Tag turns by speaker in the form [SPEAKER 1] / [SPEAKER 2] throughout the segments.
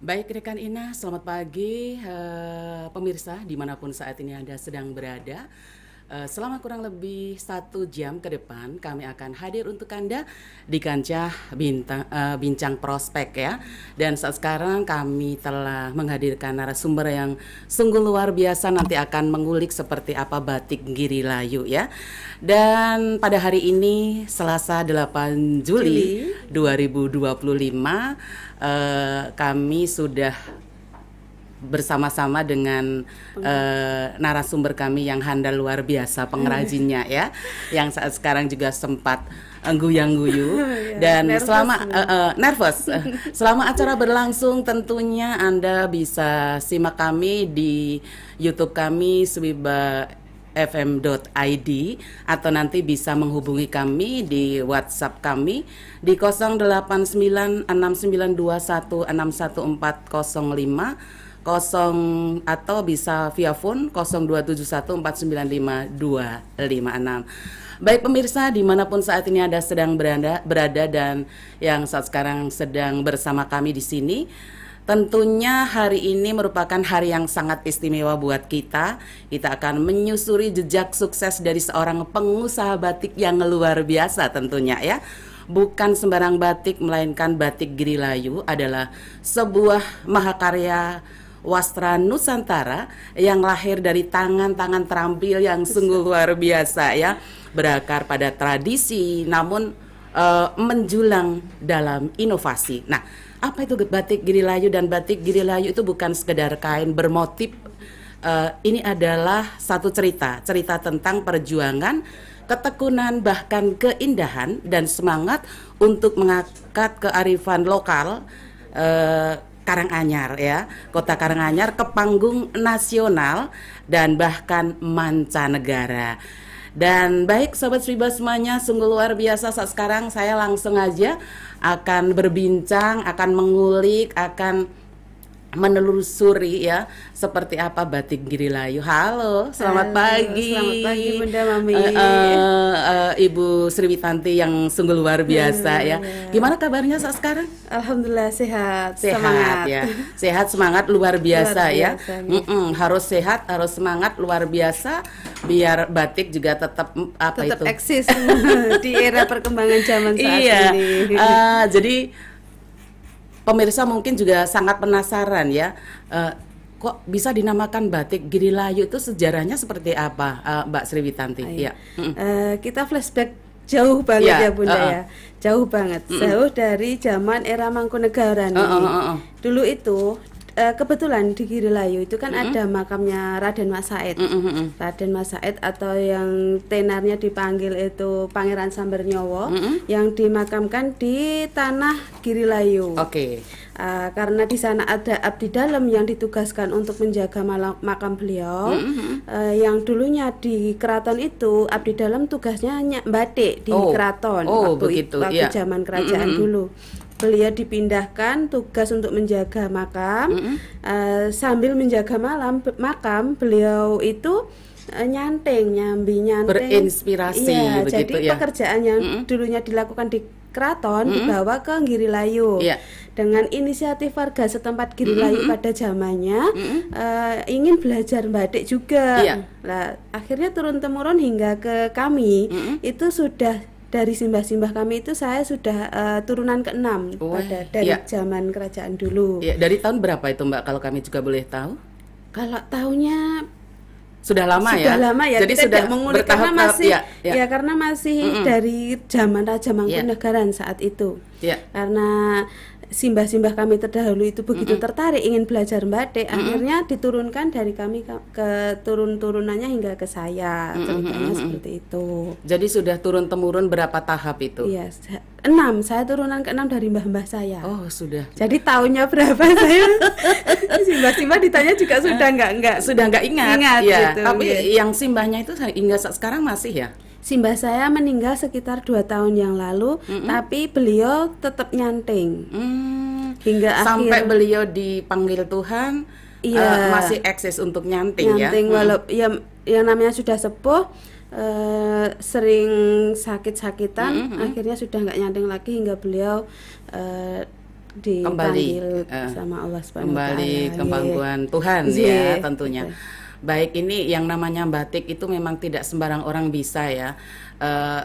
[SPEAKER 1] Baik rekan Ina, selamat pagi pemirsa dimanapun saat ini Anda sedang berada. Selama kurang lebih 1 jam ke depan kami akan hadir untuk Anda di kancah bincang prospek ya. Dan saat sekarang kami telah menghadirkan narasumber yang sungguh luar biasa, nanti akan mengulik seperti apa batik Giri Layu ya. Dan pada hari ini Selasa 8 Juli 2025 kami sudah bersama-sama dengan narasumber kami yang handal luar biasa pengrajinnya ya, yang saat sekarang juga sempat guyang-guyu dan
[SPEAKER 2] nervous
[SPEAKER 1] selama nervous selama acara berlangsung tentunya Anda bisa simak kami di YouTube kami Swiba fm.id atau nanti bisa menghubungi kami di WhatsApp kami di 089692161405 atau bisa via phone 0271495256. Baik pemirsa dimanapun saat ini Anda sedang berada dan yang saat sekarang sedang bersama kami di sini. Tentunya hari ini merupakan hari yang sangat istimewa buat kita. Kita akan menyusuri jejak sukses dari seorang pengusaha batik yang luar biasa tentunya ya. Bukan sembarang batik, melainkan batik Giri Layu adalah sebuah mahakarya wastra Nusantara yang lahir dari tangan-tangan terampil yang sungguh luar biasa ya. Berakar pada tradisi namun menjulang dalam inovasi. Nah, apa itu batik Giri Layu? Dan batik Giri Layu itu bukan sekedar kain bermotif. Ini adalah satu cerita tentang perjuangan, ketekunan, bahkan keindahan dan semangat untuk mengangkat kearifan lokal Karanganyar ya, kota Karanganyar ke panggung nasional dan bahkan mancanegara. Dan baik sobat Swiba semuanya, sungguh luar biasa. Saat sekarang saya langsung aja akan berbincang, akan mengulik, akan menelusuri ya seperti apa batik Giri Layu. Halo, selamat pagi.
[SPEAKER 2] Selamat pagi Bunda Mami.
[SPEAKER 1] Ibu Sri Witanti yang sungguh luar biasa ya. Gimana kabarnya saat sekarang?
[SPEAKER 2] Alhamdulillah sehat.
[SPEAKER 1] Sehat
[SPEAKER 2] Semangat.
[SPEAKER 1] ya. Sehat, semangat luar biasa ya.
[SPEAKER 2] Biasa,
[SPEAKER 1] Harus sehat, harus semangat luar biasa biar batik juga tetap
[SPEAKER 2] tetap eksis di era perkembangan zaman saat ini.
[SPEAKER 1] Jadi pemirsa mungkin juga sangat penasaran ya, kok bisa dinamakan batik Giri Layu, itu sejarahnya seperti apa, Mbak Sri Witanti? Ya.
[SPEAKER 2] Kita flashback jauh banget ya Bunda ya. Jauh banget. Jauh dari zaman era Mangkunegaran nih. Dulu itu kebetulan di Giri Layu itu kan ada makamnya Raden Mas Said. Raden Mas Said atau yang tenarnya dipanggil itu Pangeran Sambernyowo yang dimakamkan di tanah Giri Layu.
[SPEAKER 1] Oke.
[SPEAKER 2] Karena di sana ada abdi dalam yang ditugaskan untuk menjaga makam beliau. Yang dulunya di keraton itu abdi dalam tugasnya batik di keraton waktu zaman kerajaan dulu. Beliau dipindahkan tugas untuk menjaga makam. Sambil menjaga makam beliau itu nyanting
[SPEAKER 1] berinspirasi
[SPEAKER 2] iya,
[SPEAKER 1] begitu
[SPEAKER 2] jadi
[SPEAKER 1] ya.
[SPEAKER 2] pekerjaan yang dulunya dilakukan di keraton dibawa ke Giri Layu. Dengan inisiatif warga setempat Giri Layu pada zamannya ingin belajar batik juga. Nah, akhirnya turun temurun hingga ke kami. Itu sudah dari simbah-simbah kami itu saya sudah turunan ke-6 dari zaman kerajaan dulu.
[SPEAKER 1] Dari tahun berapa itu Mbak kalau kami juga boleh tahu?
[SPEAKER 2] Kalau tahunnya
[SPEAKER 1] sudah lama ya.
[SPEAKER 2] Jadi kita sudah mengulik karena masih karena masih dari zaman Raja Mangkunegaran saat itu. Karena simbah-simbah kami terdahulu itu begitu tertarik ingin belajar batik, akhirnya diturunkan dari kami ke turun-turunannya hingga ke saya. Ceritanya seperti itu.
[SPEAKER 1] Jadi sudah turun temurun berapa tahap itu?
[SPEAKER 2] Iya, 6. Saya turunan ke-6 dari mbah-mbah saya.
[SPEAKER 1] Oh, sudah.
[SPEAKER 2] Jadi tahunnya berapa saya simbah-simbah ditanya juga sudah nggak ingat
[SPEAKER 1] ya.
[SPEAKER 2] gitu.
[SPEAKER 1] Tapi yang simbahnya itu hingga sekarang masih ya?
[SPEAKER 2] Simbah saya meninggal sekitar 2 tahun yang lalu, tapi beliau tetap nyanting hingga
[SPEAKER 1] sampai beliau dipanggil Tuhan. Masih eksis untuk nyanting ya.
[SPEAKER 2] Walaupun yang namanya sudah sepuh, sering sakit-sakitan, akhirnya sudah nggak nyanting lagi hingga beliau dipanggil sama Allah Subhanahu wa taala.
[SPEAKER 1] Kembali kemampuan Tuhan ya tentunya. Baik, ini yang namanya batik itu memang tidak sembarang orang bisa ya.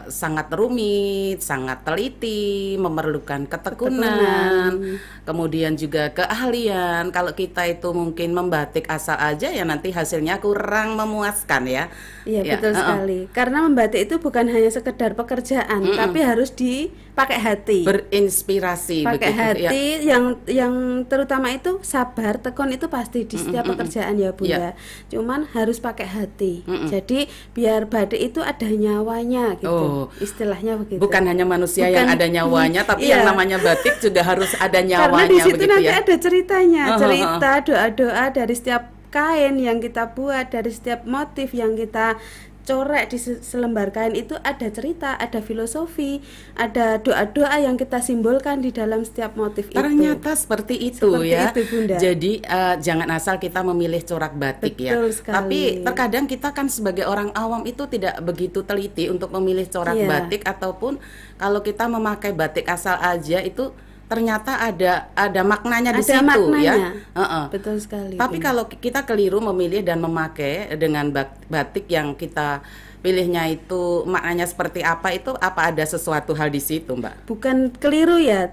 [SPEAKER 1] Sangat rumit, sangat teliti, memerlukan ketekunan, kemudian juga keahlian. Kalau kita itu mungkin membatik asal aja ya nanti hasilnya kurang memuaskan ya.
[SPEAKER 2] Iya, betul sekali. Karena membatik itu bukan hanya sekedar pekerjaan, tapi harus dipakai hati.
[SPEAKER 1] Berinspirasi
[SPEAKER 2] pakai
[SPEAKER 1] begitu,
[SPEAKER 2] hati ya. yang terutama itu sabar, tekun itu pasti di setiap pekerjaan ya Bunda. Cuman harus pakai hati. Jadi biar batik itu ada nyawanya gitu. Istilahnya begitu.
[SPEAKER 1] Bukan hanya manusia yang ada nyawanya, tapi yang namanya batik juga harus ada nyawanya.
[SPEAKER 2] Karena di situ nanti
[SPEAKER 1] ya.
[SPEAKER 2] ada ceritanya, cerita, doa-doa dari setiap kain yang kita buat, dari setiap motif yang kita coret di selembar kain itu ada cerita, ada filosofi, ada doa-doa yang kita simbolkan di dalam setiap motif itu.
[SPEAKER 1] Ternyata seperti itu ya.
[SPEAKER 2] Itu, Bunda.
[SPEAKER 1] Jadi jangan asal kita memilih corak batik.
[SPEAKER 2] Betul
[SPEAKER 1] ya.
[SPEAKER 2] sekali.
[SPEAKER 1] Tapi terkadang kita kan sebagai orang awam itu tidak begitu teliti untuk memilih corak batik, ataupun kalau kita memakai batik asal aja itu ternyata ada maknanya di situ
[SPEAKER 2] maknanya.
[SPEAKER 1] Ya.
[SPEAKER 2] Betul sekali.
[SPEAKER 1] Tapi kalau kita keliru memilih dan memakai dengan batik yang kita pilihnya itu maknanya seperti apa, itu apa ada sesuatu hal di situ, Mbak?
[SPEAKER 2] Bukan keliru ya.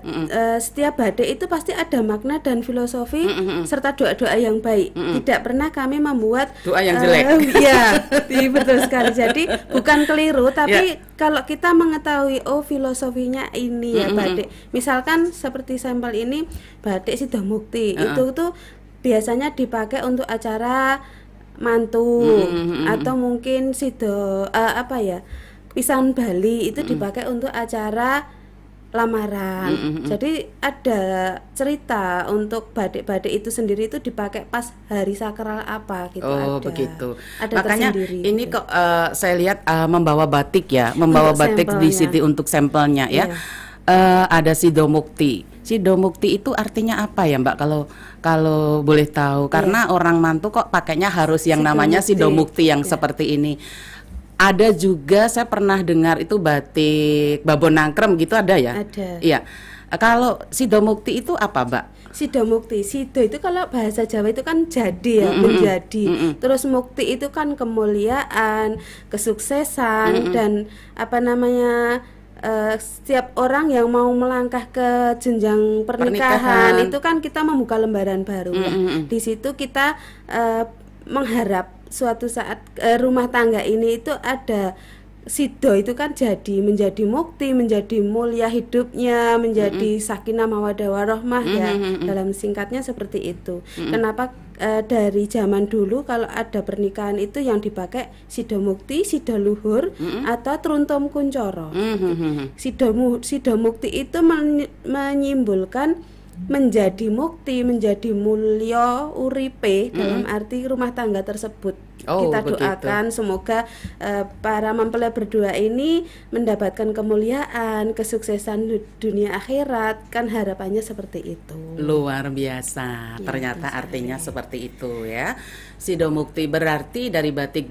[SPEAKER 2] Setiap batik itu pasti ada makna dan filosofi serta doa-doa yang baik. Tidak pernah kami membuat
[SPEAKER 1] doa yang jelek.
[SPEAKER 2] Iya, betul sekali. Jadi bukan keliru, tapi kalau kita mengetahui filosofinya ini ya batik. Misalkan seperti sampel ini batik Sidomukti. Itu tuh biasanya dipakai untuk acara mantu atau mungkin pisang Bali itu dipakai untuk acara lamaran. Jadi ada cerita untuk batik-batik itu sendiri itu dipakai pas hari sakral apa gitu.
[SPEAKER 1] Begitu.
[SPEAKER 2] Ada
[SPEAKER 1] makanya ini
[SPEAKER 2] gitu.
[SPEAKER 1] kok saya lihat membawa batik ya, membawa untuk batik sampelnya. Di sini untuk sampelnya ya. Ada Sidomukti. Sidomukti itu artinya apa ya, Mbak? Kalau boleh tahu, karena orang mantu kok pakainya harus yang namanya Sidomukti yang seperti ini. Ada juga saya pernah dengar itu batik Babon Nangkrem gitu, ada ya?
[SPEAKER 2] Ada.
[SPEAKER 1] Iya. Kalau Sidomukti itu apa, Mbak?
[SPEAKER 2] Sidomukti, Sido itu kalau bahasa Jawa itu kan jadi ya, menjadi. Terus mukti itu kan kemuliaan, kesuksesan dan setiap orang yang mau melangkah ke jenjang pernikahan itu kan kita membuka lembaran baru. Di situ kita mengharap suatu saat rumah tangga ini itu ada Sido itu kan menjadi mukti, menjadi mulia hidupnya, menjadi sakinah mawaddah warahmah ya. Dalam singkatnya seperti itu. Kenapa dari zaman dulu kalau ada pernikahan itu yang dipakai Sidomukti, Sidoluhur atau Truntum Kuncoro. Sidomukti itu menyimbolkan menjadi mukti, menjadi mulya uripe dalam arti rumah tangga tersebut. Kita doakan semoga para mempelai berdua ini mendapatkan kemuliaan, kesuksesan dunia akhirat, kan harapannya seperti itu.
[SPEAKER 1] Luar biasa. Ternyata artinya seperti itu ya. Sidomukti berarti dari batik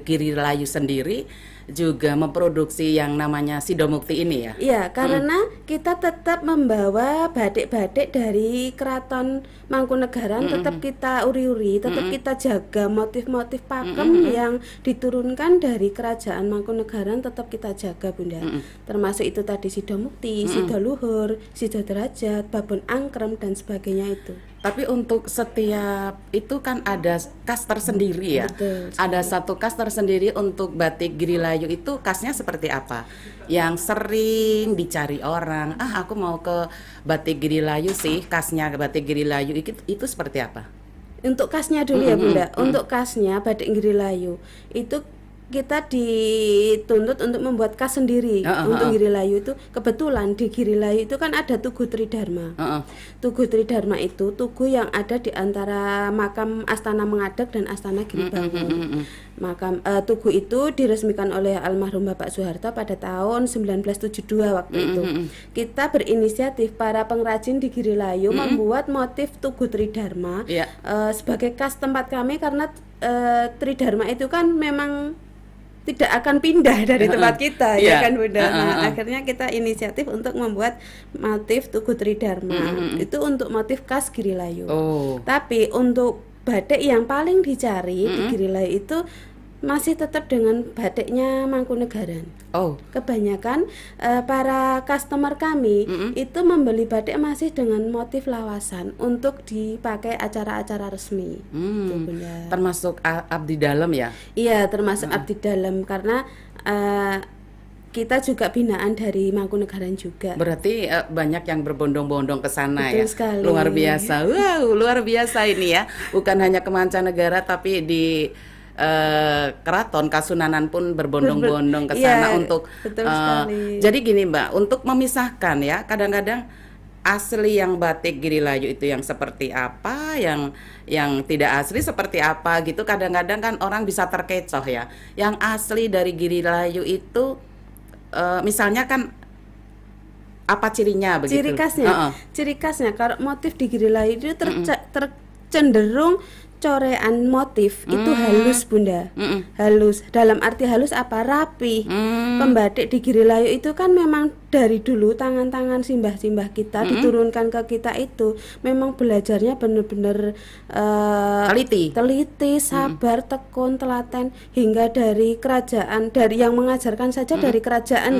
[SPEAKER 1] Girilayu sendiri juga memproduksi yang namanya Sidomukti ini ya? Iya,
[SPEAKER 2] karena kita tetap membawa batik-batik dari Keraton Mangkunegaran, tetap kita uri-uri, tetap kita jaga motif-motif pakem yang diturunkan dari Kerajaan Mangkunegaran, tetap kita jaga, Bunda. Termasuk itu tadi Sidomukti, Sidoluhur, Sidoderajat, Babon Angkrem dan sebagainya itu.
[SPEAKER 1] Tapi untuk setiap itu kan ada kas tersendiri ya.
[SPEAKER 2] Betul,
[SPEAKER 1] ada satu kas tersendiri untuk batik Girilayu itu, kasnya seperti apa? Yang sering dicari orang, aku mau ke batik Girilayu sih, kasnya batik Girilayu itu seperti apa?
[SPEAKER 2] Untuk kasnya dulu ya Bunda. Untuk kasnya batik Girilayu itu kita dituntut untuk membuat kas sendiri. Untuk Girilayu itu kebetulan di Girilayu itu kan ada Tugu Tridharma. Tugu Tridharma itu tugu yang ada di antara makam Astana Mengadek dan Astana Giribangun. Makam tugu itu diresmikan oleh almarhum Bapak Soeharto pada tahun 1972 waktu itu. Kita berinisiatif para pengrajin di Girilayu membuat motif Tugu Tridharma sebagai kas tempat kami, karena Tridharma itu kan memang tidak akan pindah dari tempat kita ya kan Bunda. Nah, akhirnya kita inisiatif untuk membuat motif Tugu Tridharma. Itu untuk motif khas Girilayu. Tapi untuk batik yang paling dicari di Girilayu itu masih tetap dengan batiknya Mangkunegaran. Kebanyakan para customer kami itu membeli batik masih dengan motif lawasan untuk dipakai acara-acara resmi. Itu, Bunda.
[SPEAKER 1] Termasuk abdi dalam ya?
[SPEAKER 2] Iya, termasuk abdi dalam karena kita juga binaan dari Mangkunegaran juga.
[SPEAKER 1] Berarti banyak yang berbondong-bondong ke sana.
[SPEAKER 2] Betul
[SPEAKER 1] ya.
[SPEAKER 2] sekali.
[SPEAKER 1] Luar biasa. Wow, luar biasa ini ya. Bukan hanya ke mancanegara tapi di keraton Kasunanan pun berbondong-bondong ke sana untuk
[SPEAKER 2] betul sekali.
[SPEAKER 1] Jadi gini Mbak, untuk memisahkan ya, kadang-kadang asli yang batik Girilayu itu yang seperti apa, yang tidak asli seperti apa gitu. Kadang-kadang kan orang bisa terkecoh ya. Yang asli dari Girilayu itu misalnya kan apa cirinya begitu?
[SPEAKER 2] Ciri khasnya kalau motif di Girilayu itu cenderung corean motif itu halus Bunda. Halus. Dalam arti halus apa? Rapi. Pembatik di Girilayu itu kan memang dari dulu tangan-tangan simbah-simbah kita diturunkan ke kita itu memang belajarnya benar-benar teliti, sabar, tekun, telaten hingga dari kerajaan, dari yang mengajarkan saja dari kerajaan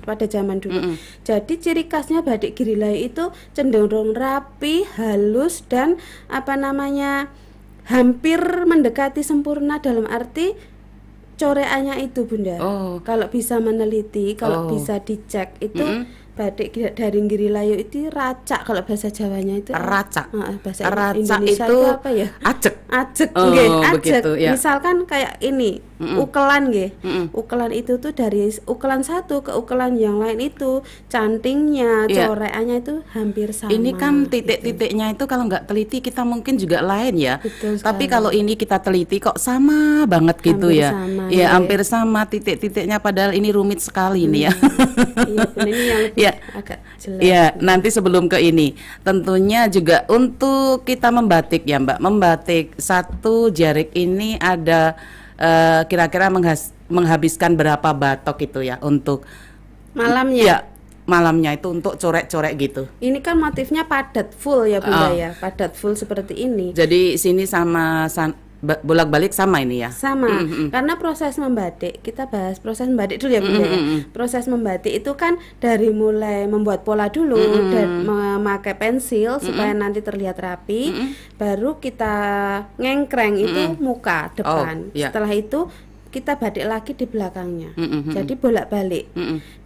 [SPEAKER 2] pada zaman dulu. Jadi ciri khasnya batik Girilayu itu cenderung rapi, halus dan hampir mendekati sempurna dalam arti coreannya itu Bunda. Kalau bisa meneliti, kalau bisa dicek itu batik dari Girilayu itu racak, kalau bahasa Jawanya itu
[SPEAKER 1] racak.
[SPEAKER 2] Bahasa
[SPEAKER 1] racak
[SPEAKER 2] Indonesia itu apa ya?
[SPEAKER 1] Acek.
[SPEAKER 2] Acek.
[SPEAKER 1] Begitu, ya.
[SPEAKER 2] Misalkan kayak ini, ukelan nggih. Ukelan itu tuh dari ukelan satu ke ukelan yang lain itu cantingnya, coreannya itu hampir sama.
[SPEAKER 1] Ini kan titik-titiknya itu kalau nggak teliti kita mungkin juga lain ya. Tapi kalau ini kita teliti kok sama banget gitu
[SPEAKER 2] hampir
[SPEAKER 1] ya.
[SPEAKER 2] Sama,
[SPEAKER 1] ya hampir sama titik-titiknya, padahal ini rumit sekali ini ya.
[SPEAKER 2] Iya, ini yang lebih agak jelas.
[SPEAKER 1] Ya, nanti sebelum ke ini, tentunya juga untuk kita membatik ya Mbak, membatik satu jarik ini ada kira-kira menghabiskan berapa batok itu ya untuk
[SPEAKER 2] malamnya?
[SPEAKER 1] Ya, malamnya itu untuk coret-coret gitu.
[SPEAKER 2] Ini kan motifnya padat full ya Bunda ya, padat full seperti ini.
[SPEAKER 1] Jadi sini sama bolak-balik sama ini ya?
[SPEAKER 2] Sama, karena proses membatik, kita bahas proses membatik dulu ya Bunda ya. Proses membatik itu kan dari mulai membuat pola dulu dan memakai pensil supaya nanti terlihat rapi, baru kita ngengkreng itu muka depan. Setelah itu kita batik lagi di belakangnya. Jadi bolak-balik.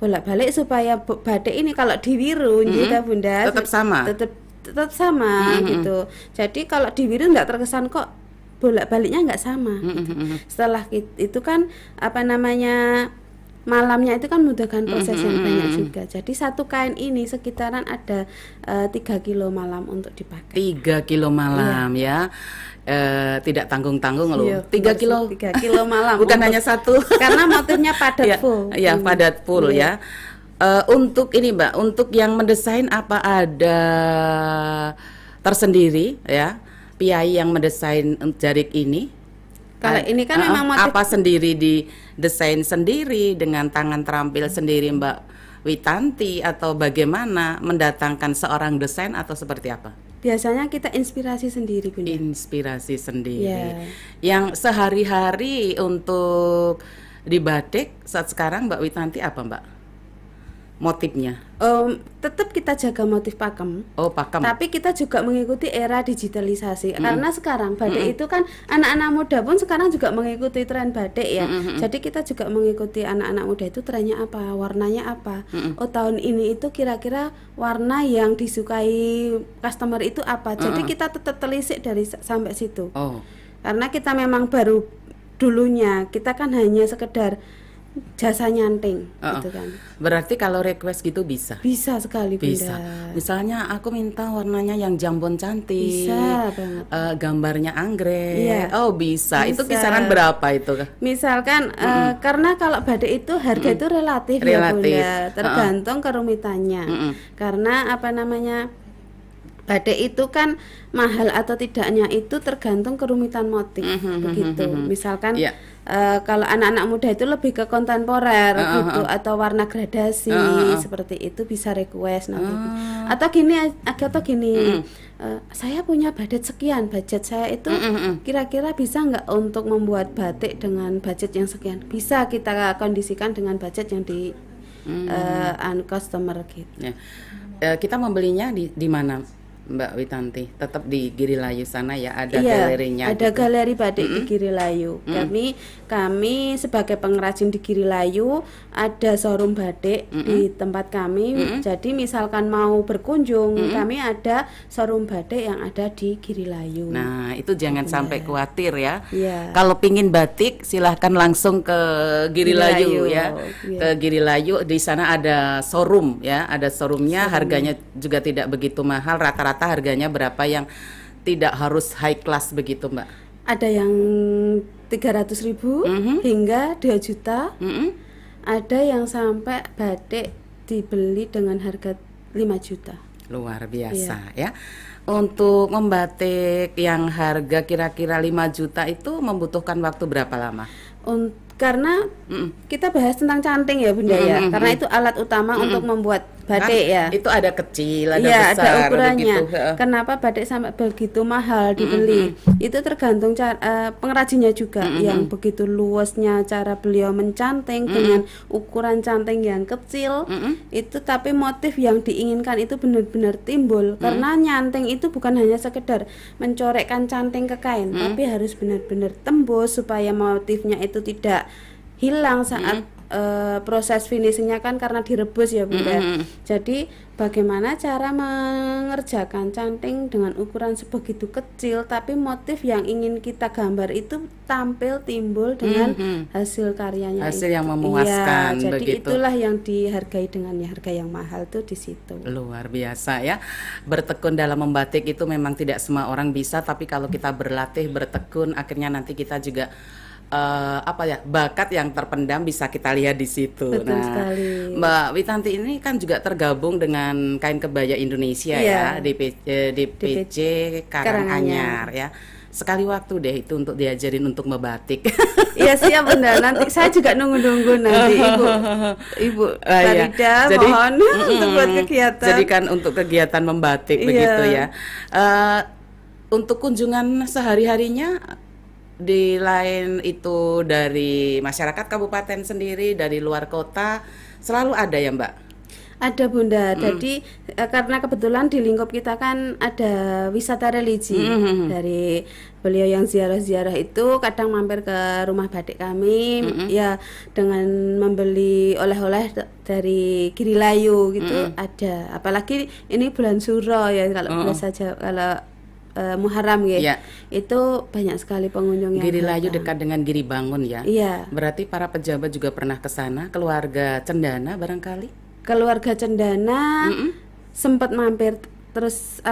[SPEAKER 2] Bolak-balik supaya batik ini kalau diwiru gitu Bunda
[SPEAKER 1] tetap sama.
[SPEAKER 2] Tetap sama gitu. Jadi kalau diwiru enggak terkesan kok bolak-baliknya nggak sama gitu. Setelah itu kan malamnya itu kan memudahkan proses yang banyak juga. Jadi satu kain ini sekitaran ada 3 kilo malam untuk dipakai.
[SPEAKER 1] 3 kilo malam ya. Tidak tanggung-tanggung loh. 3
[SPEAKER 2] kilo malam.
[SPEAKER 1] Bukan hanya satu.
[SPEAKER 2] Karena motifnya padat full.
[SPEAKER 1] Ya, padat full ya. Untuk ini Mbak, untuk yang mendesain apa ada tersendiri ya? Piai yang mendesain jarik ini?
[SPEAKER 2] Kalau ini kan memang motif
[SPEAKER 1] apa sendiri didesain sendiri dengan tangan terampil sendiri Mbak Witanti, atau bagaimana mendatangkan seorang desain atau seperti apa?
[SPEAKER 2] Biasanya kita inspirasi sendiri Bunda.
[SPEAKER 1] Inspirasi sendiri. Yang sehari-hari untuk di batik saat sekarang Mbak Witanti apa Mbak? Motifnya?
[SPEAKER 2] Tetap kita jaga motif pakem.
[SPEAKER 1] Pakem.
[SPEAKER 2] Tapi kita juga mengikuti era digitalisasi. Karena sekarang batik itu kan anak-anak muda pun sekarang juga mengikuti tren batik ya. Jadi kita juga mengikuti anak-anak muda itu trennya apa, warnanya apa. Tahun ini itu kira-kira warna yang disukai customer itu apa. Jadi kita tetap telisik dari sampai situ. Karena kita memang baru dulunya kita kan hanya sekedar jasa nyanting gitu kan.
[SPEAKER 1] Berarti kalau request gitu bisa?
[SPEAKER 2] Bisa sekali Bunda.
[SPEAKER 1] Bisa. Misalnya aku minta warnanya yang jambon cantik.
[SPEAKER 2] Bisa banget.
[SPEAKER 1] Gambarnya anggrek.
[SPEAKER 2] Iya.
[SPEAKER 1] Bisa. Itu kisaran berapa itu?
[SPEAKER 2] Misalkan karena kalau batik itu harga itu relatif ya Bunda, tergantung kerumitannya. Karena batik itu kan mahal atau tidaknya itu tergantung kerumitan motif begitu. Misalkan kalau anak-anak muda itu lebih ke kontemporer gitu atau warna gradasi seperti itu bisa request nanti. Atau gini, saya punya budget sekian, budget saya itu kira-kira bisa nggak untuk membuat batik dengan budget yang sekian? Bisa kita kondisikan dengan budget yang di customer gitu.
[SPEAKER 1] Ya. Kita membelinya di mana, Mbak Witanti? Tetap di Girilayu sana ya, ada galerinya.
[SPEAKER 2] Ada
[SPEAKER 1] gitu.
[SPEAKER 2] galeri batik di Girilayu. Kami sebagai pengrajin di Girilayu ada showroom batik di tempat kami. Jadi misalkan mau berkunjung, kami ada showroom batik yang ada di Girilayu.
[SPEAKER 1] Nah, itu jangan sampai khawatir ya.
[SPEAKER 2] Iya.
[SPEAKER 1] Kalau pingin batik, silahkan langsung ke Girilayu ya. Ke Girilayu, di sana ada showroom ya, ada showroomnya. Harganya juga tidak begitu mahal. Rata-rata harganya berapa yang tidak harus high class begitu, Mbak?
[SPEAKER 2] Ada yang 300.000 hingga 2 juta. Ada yang sampai batik dibeli dengan harga 5 juta.
[SPEAKER 1] Luar biasa ya. Untuk membatik yang harga kira-kira 5 juta itu membutuhkan waktu berapa lama?
[SPEAKER 2] Karena kita bahas tentang canting ya Bunda ya. Karena itu alat utama untuk membuat batik ya.
[SPEAKER 1] Itu ada kecil, ada
[SPEAKER 2] ya,
[SPEAKER 1] besar,
[SPEAKER 2] ada ukurannya.
[SPEAKER 1] begitu.
[SPEAKER 2] Kenapa batik sampai begitu mahal dibeli? Itu tergantung pengrajinnya juga yang begitu luasnya cara beliau mencanting dengan ukuran canting yang kecil. Itu tapi motif yang diinginkan itu benar-benar timbul. Karena nyanting itu bukan hanya sekedar mencorekkan canting ke kain, tapi harus benar-benar tembus supaya motifnya itu tidak hilang saat proses finishingnya kan karena direbus ya Bunda. Jadi bagaimana cara mengerjakan canting dengan ukuran sebegitu kecil tapi motif yang ingin kita gambar itu tampil timbul dengan hasil karyanya
[SPEAKER 1] hasil
[SPEAKER 2] itu.
[SPEAKER 1] yang memuaskan
[SPEAKER 2] Jadi
[SPEAKER 1] begitu.
[SPEAKER 2] itulah yang dihargai dengan harga yang mahal tuh di situ.
[SPEAKER 1] Luar biasa ya. Bertekun dalam membatik itu memang tidak semua orang bisa, tapi kalau kita berlatih, bertekun, akhirnya nanti kita juga bakat yang terpendam bisa kita lihat di situ.
[SPEAKER 2] Betul sekali.
[SPEAKER 1] Mbak Witanti ini kan juga tergabung dengan Kain Kebaya Indonesia ya, DPC Karanganyar ya. Sekali waktu deh itu untuk diajarin untuk membatik.
[SPEAKER 2] Iya siap Bunda. Nanti saya juga nunggu nanti Ibu Farida mohon untuk buat kegiatan.
[SPEAKER 1] Jadi kan untuk kegiatan membatik begitu ya. Untuk kunjungan sehari-harinya di lain itu dari masyarakat kabupaten sendiri, dari luar kota, selalu ada ya Mbak?
[SPEAKER 2] Ada Bunda, jadi karena kebetulan di lingkup kita kan ada wisata religi. Dari beliau yang ziarah-ziarah itu kadang mampir ke rumah batik kami, ya dengan membeli oleh-oleh dari Girilayu gitu ada. Apalagi ini bulan Suro ya kalau biasa kalau Muharram ya. Itu banyak sekali pengunjung yang
[SPEAKER 1] Girilayu dekat dengan Giri Bangun ya.
[SPEAKER 2] Iya.
[SPEAKER 1] Berarti para pejabat juga pernah ke sana, keluarga Cendana barangkali?
[SPEAKER 2] Keluarga Cendana sempat mampir, terus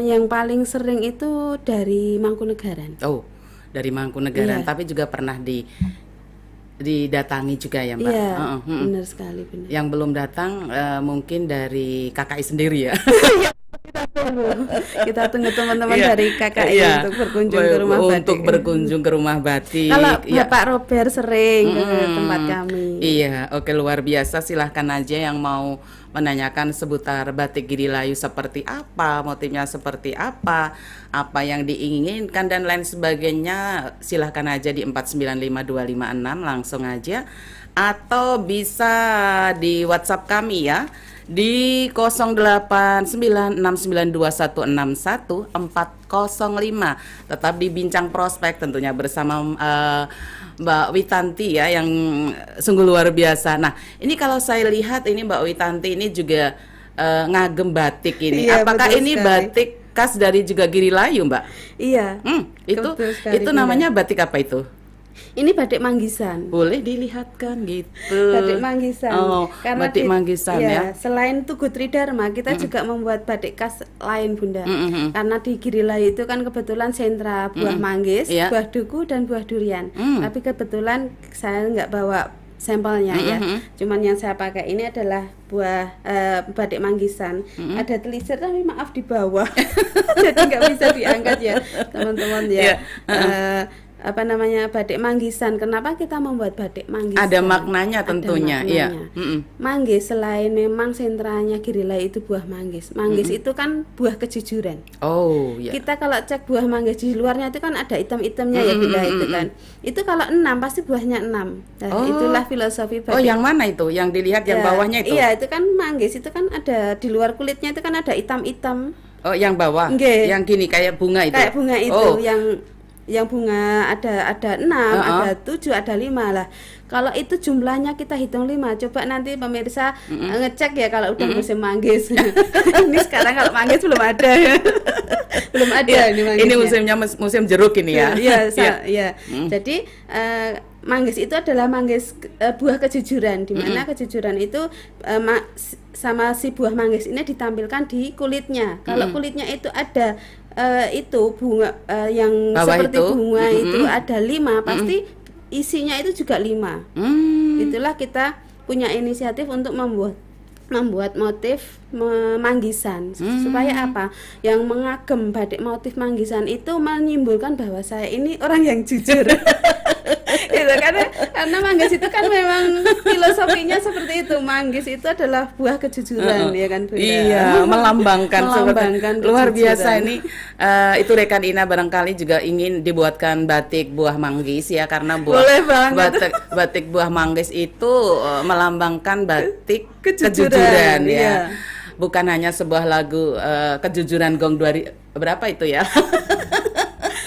[SPEAKER 2] yang paling sering itu dari Mangkunegaran.
[SPEAKER 1] Oh, dari Mangkunegaran, tapi juga pernah didatangi juga ya Mbak?
[SPEAKER 2] Iya, benar sekali. Benar.
[SPEAKER 1] Yang belum datang mungkin dari KKI sendiri ya?
[SPEAKER 2] Kita tunggu teman-teman dari KKI untuk berkunjung ke rumah batik.
[SPEAKER 1] Untuk berkunjung ke rumah batik.
[SPEAKER 2] Kalau Bapak Robert sering ke tempat kami.
[SPEAKER 1] Iya, oke, luar biasa. Silahkan aja yang mau menanyakan seputar batik Girilayu seperti apa, motifnya seperti apa yang diinginkan dan lain sebagainya. Silahkan aja di 4952556 langsung aja, atau bisa di WhatsApp kami ya di 089692161405. Tetap di Bincang Prospek tentunya bersama Mbak Witanti ya, yang sungguh luar biasa. Nah, ini kalau saya lihat ini Mbak Witanti ini juga ngagem batik ini.
[SPEAKER 2] Iya,
[SPEAKER 1] apakah ini sekali. Batik khas dari juga Girilayu, Mbak?
[SPEAKER 2] Iya.
[SPEAKER 1] Itu namanya batik apa itu?
[SPEAKER 2] Ini batik Manggisan.
[SPEAKER 1] Boleh dilihatkan gitu.
[SPEAKER 2] Batik Manggisan.
[SPEAKER 1] Oh, karena batik Manggisan ya.
[SPEAKER 2] Selain Tugu Tridharma, kita juga membuat batik khas lain, Bunda. Karena di Girilayu itu kan kebetulan sentra buah manggis, buah duku dan buah durian. Tapi kebetulan saya nggak bawa sampelnya ya. Cuman yang saya pakai ini adalah buah batik Manggisan. Ada telisir tapi maaf di bawah. Jadi nggak bisa diangkat ya, teman-teman ya. batik manggisan. Kenapa kita membuat batik manggisan?
[SPEAKER 1] Ada maknanya tentunya, iya.
[SPEAKER 2] Manggis selain memang sentranya Girilayu itu buah manggis. Manggis itu kan buah kejujuran.
[SPEAKER 1] Oh, iya.
[SPEAKER 2] Kita kalau cek buah manggis di luarnya itu kan ada item-itemnya ya Bunda itu kan. Itu kalau 6 pasti buahnya 6. Nah, itulah filosofi batik.
[SPEAKER 1] Oh, yang mana itu? Yang dilihat yang bawahnya itu?
[SPEAKER 2] Iya, itu kan manggis itu kan ada di luar kulitnya itu kan ada hitam-hitam.
[SPEAKER 1] Oh, yang bawah.
[SPEAKER 2] Nggih.
[SPEAKER 1] Yang gini kayak bunga itu.
[SPEAKER 2] Kayak bunga itu yang bunga ada 6, ada 7, ada 5 lah. Kalau itu jumlahnya kita hitung 5. Coba nanti pemirsa ngecek ya kalau udah musim manggis. Ini sekarang kalau manggis belum ada ya. Belum ada ini manggisnya.
[SPEAKER 1] Ini musimnya musim jeruk ini ya.
[SPEAKER 2] Iya. Jadi manggis itu adalah manggis buah kejujuran, di mana kejujuran itu sama si buah manggis ini ditampilkan di kulitnya. Kalau kulitnya itu ada itu bunga yang
[SPEAKER 1] bawah
[SPEAKER 2] seperti
[SPEAKER 1] itu.
[SPEAKER 2] bunga itu ada 5, pasti isinya itu juga 5. Itulah kita punya inisiatif untuk membuat motif manggisan supaya apa? Yang mengagem batik motif manggisan itu menyimpulkan bahwa saya ini orang yang jujur. Gitu, karena manggis itu kan memang filosofinya seperti itu. Manggis itu adalah buah kejujuran ya kan Bunda.
[SPEAKER 1] Iya, melambangkan luar biasa ini. Itu rekan Ina barangkali juga ingin dibuatkan batik buah manggis ya, karena batik buah manggis itu melambangkan batik kejujuran ya. Iya. Bukan hanya sebuah lagu kejujuran Gong berapa itu ya?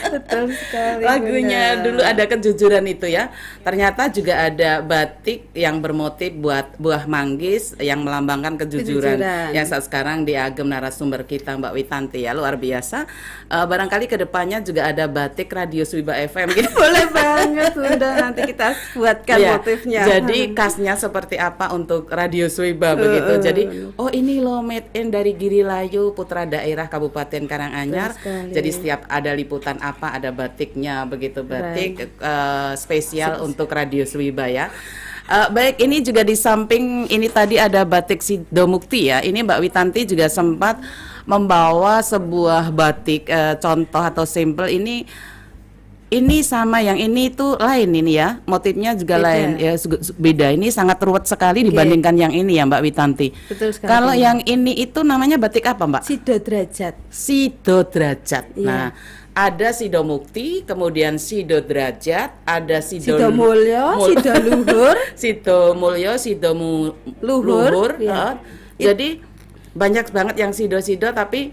[SPEAKER 2] Betul sekali.
[SPEAKER 1] Lagunya dulu ada kejujuran itu ya. Ternyata juga ada batik yang bermotif buah manggis yang melambangkan kejujuran. Yang saat sekarang diagem narasumber kita Mbak Witanti ya, luar biasa. Barangkali kedepannya juga ada batik Radio Swiba FM gitu.
[SPEAKER 2] Boleh banget Bunda, nanti kita buatkan motifnya.
[SPEAKER 1] Jadi khasnya seperti apa untuk Radio Swiba begitu. Jadi ini loh made in dari Girilayu, putra daerah Kabupaten Karanganyar. Jadi setiap ada liputan apa ada batiknya begitu, batik spesial untuk Radio Swiba ya. Baik, ini juga di samping ini tadi ada batik Sidomukti ya. Ini Mbak Witanti juga sempat membawa sebuah batik contoh atau sampel ini sama yang ini itu lain ini ya, motifnya juga lain ya, beda. Ini sangat ruwet sekali dibandingkan yang ini ya Mbak Witanti.
[SPEAKER 2] Betul sekali.
[SPEAKER 1] Kalau yang ini itu namanya batik apa Mbak?
[SPEAKER 2] Sidodrajat.
[SPEAKER 1] Sidodrajat. Nah, ada Sidomukti, kemudian Sidodrajat, ada
[SPEAKER 2] Sidomulyo, Sidoluhur,
[SPEAKER 1] Sidomulyo, Sidomuluhur. Jadi banyak banget yang sido-sido, tapi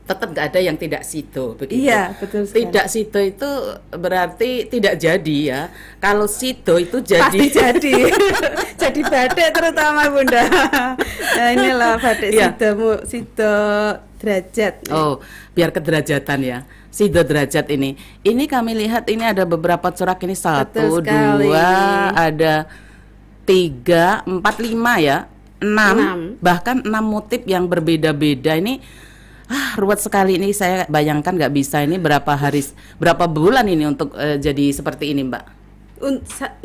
[SPEAKER 1] tetap nggak ada yang tidak sido begitu.
[SPEAKER 2] Iya, betul sekali.
[SPEAKER 1] Tidak sido itu berarti tidak jadi ya. Kalau sido itu jadi. Pasti
[SPEAKER 2] jadi. Jadi batik terutama Bunda. Nah, inilah batik sido derajat.
[SPEAKER 1] Oh, biar kederajatan ya. Sido derajat ini. Ini kami lihat ini ada beberapa corak ini 1, 2, ada 3, 4, 5 ya. 6. Bahkan 6 motif yang berbeda-beda ini. Ruwet sekali ini, saya bayangkan nggak bisa ini berapa bulan ini untuk jadi seperti ini Mbak?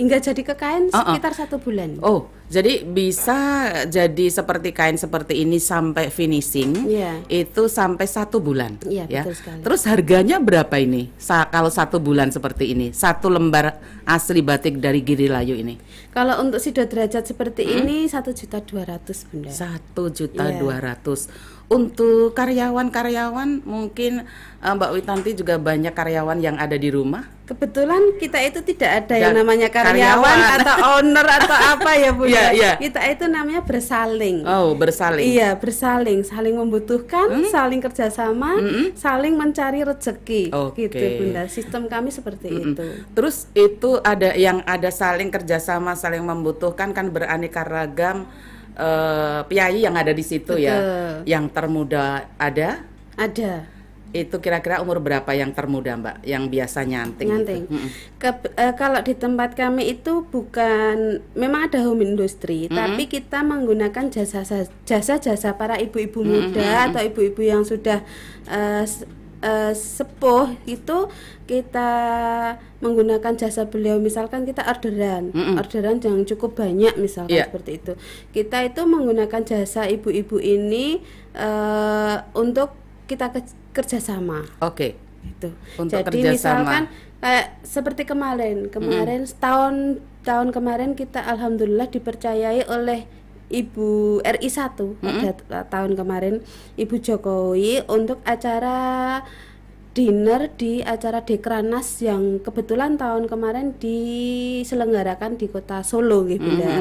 [SPEAKER 2] Hingga jadi ke kain sekitar 1 bulan.
[SPEAKER 1] Oh, jadi bisa jadi seperti kain seperti ini sampai finishing itu sampai 1 bulan.
[SPEAKER 2] Iya,
[SPEAKER 1] ya.
[SPEAKER 2] betul sekali.
[SPEAKER 1] Terus harganya berapa ini? Kalau 1 bulan seperti ini, 1 lembar asli batik dari Girilayu ini?
[SPEAKER 2] Kalau untuk Sidodrajat seperti ini 1.200.000 Bunda.
[SPEAKER 1] 1.200.000. Untuk karyawan-karyawan mungkin Mbak Witanti juga banyak karyawan yang ada di rumah.
[SPEAKER 2] Kebetulan kita itu tidak ada yang namanya karyawan atau owner atau apa ya Bu. Kita itu namanya bersaling.
[SPEAKER 1] Oh, bersaling.
[SPEAKER 2] Iya, bersaling, saling membutuhkan, saling kerjasama, saling mencari rezeki. Gitu Bunda. Sistem kami seperti itu.
[SPEAKER 1] Terus itu ada saling kerjasama, saling membutuhkan, kan beraneka ragam. Piyayi yang ada di situ. Betul. Ya. Yang termuda ada?
[SPEAKER 2] Ada.
[SPEAKER 1] Itu kira-kira umur berapa yang termuda Mbak? Yang biasa nyanting. Gitu.
[SPEAKER 2] Kalau di tempat kami itu memang ada home industry, tapi kita menggunakan jasa para ibu-ibu muda atau ibu-ibu yang sudah sepuh itu kita menggunakan jasa beliau. Misalkan kita orderan yang cukup banyak misalkan seperti itu, kita itu menggunakan jasa ibu-ibu ini untuk kita kerjasama. Itu.
[SPEAKER 1] Untuk
[SPEAKER 2] Jadi
[SPEAKER 1] kerjasama.
[SPEAKER 2] misalkan kayak seperti kemarin tahun kemarin kita alhamdulillah dipercayai oleh Ibu RI 1 pada tahun kemarin Ibu Jokowi untuk acara dinner di acara Dekranas yang kebetulan tahun kemarin diselenggarakan di kota Solo gitu Bunda.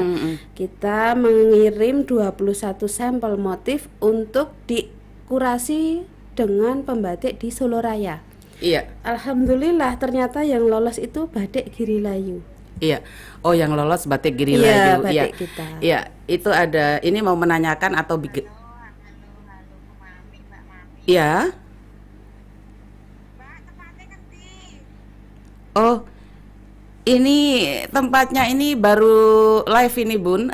[SPEAKER 2] Kita mengirim 21 sampel motif untuk dikurasi dengan pembatik di Solo Raya.
[SPEAKER 1] Iya.
[SPEAKER 2] Alhamdulillah ternyata yang lolos itu batik Girilayu.
[SPEAKER 1] Iya. Oh, yang lolos batik
[SPEAKER 2] Iya,
[SPEAKER 1] Girilayu.
[SPEAKER 2] batik kita.
[SPEAKER 1] Iya, itu ada. Ini mau menanyakan atau bikin? Iya. Oh, ini tempatnya ini baru live ini, Bun.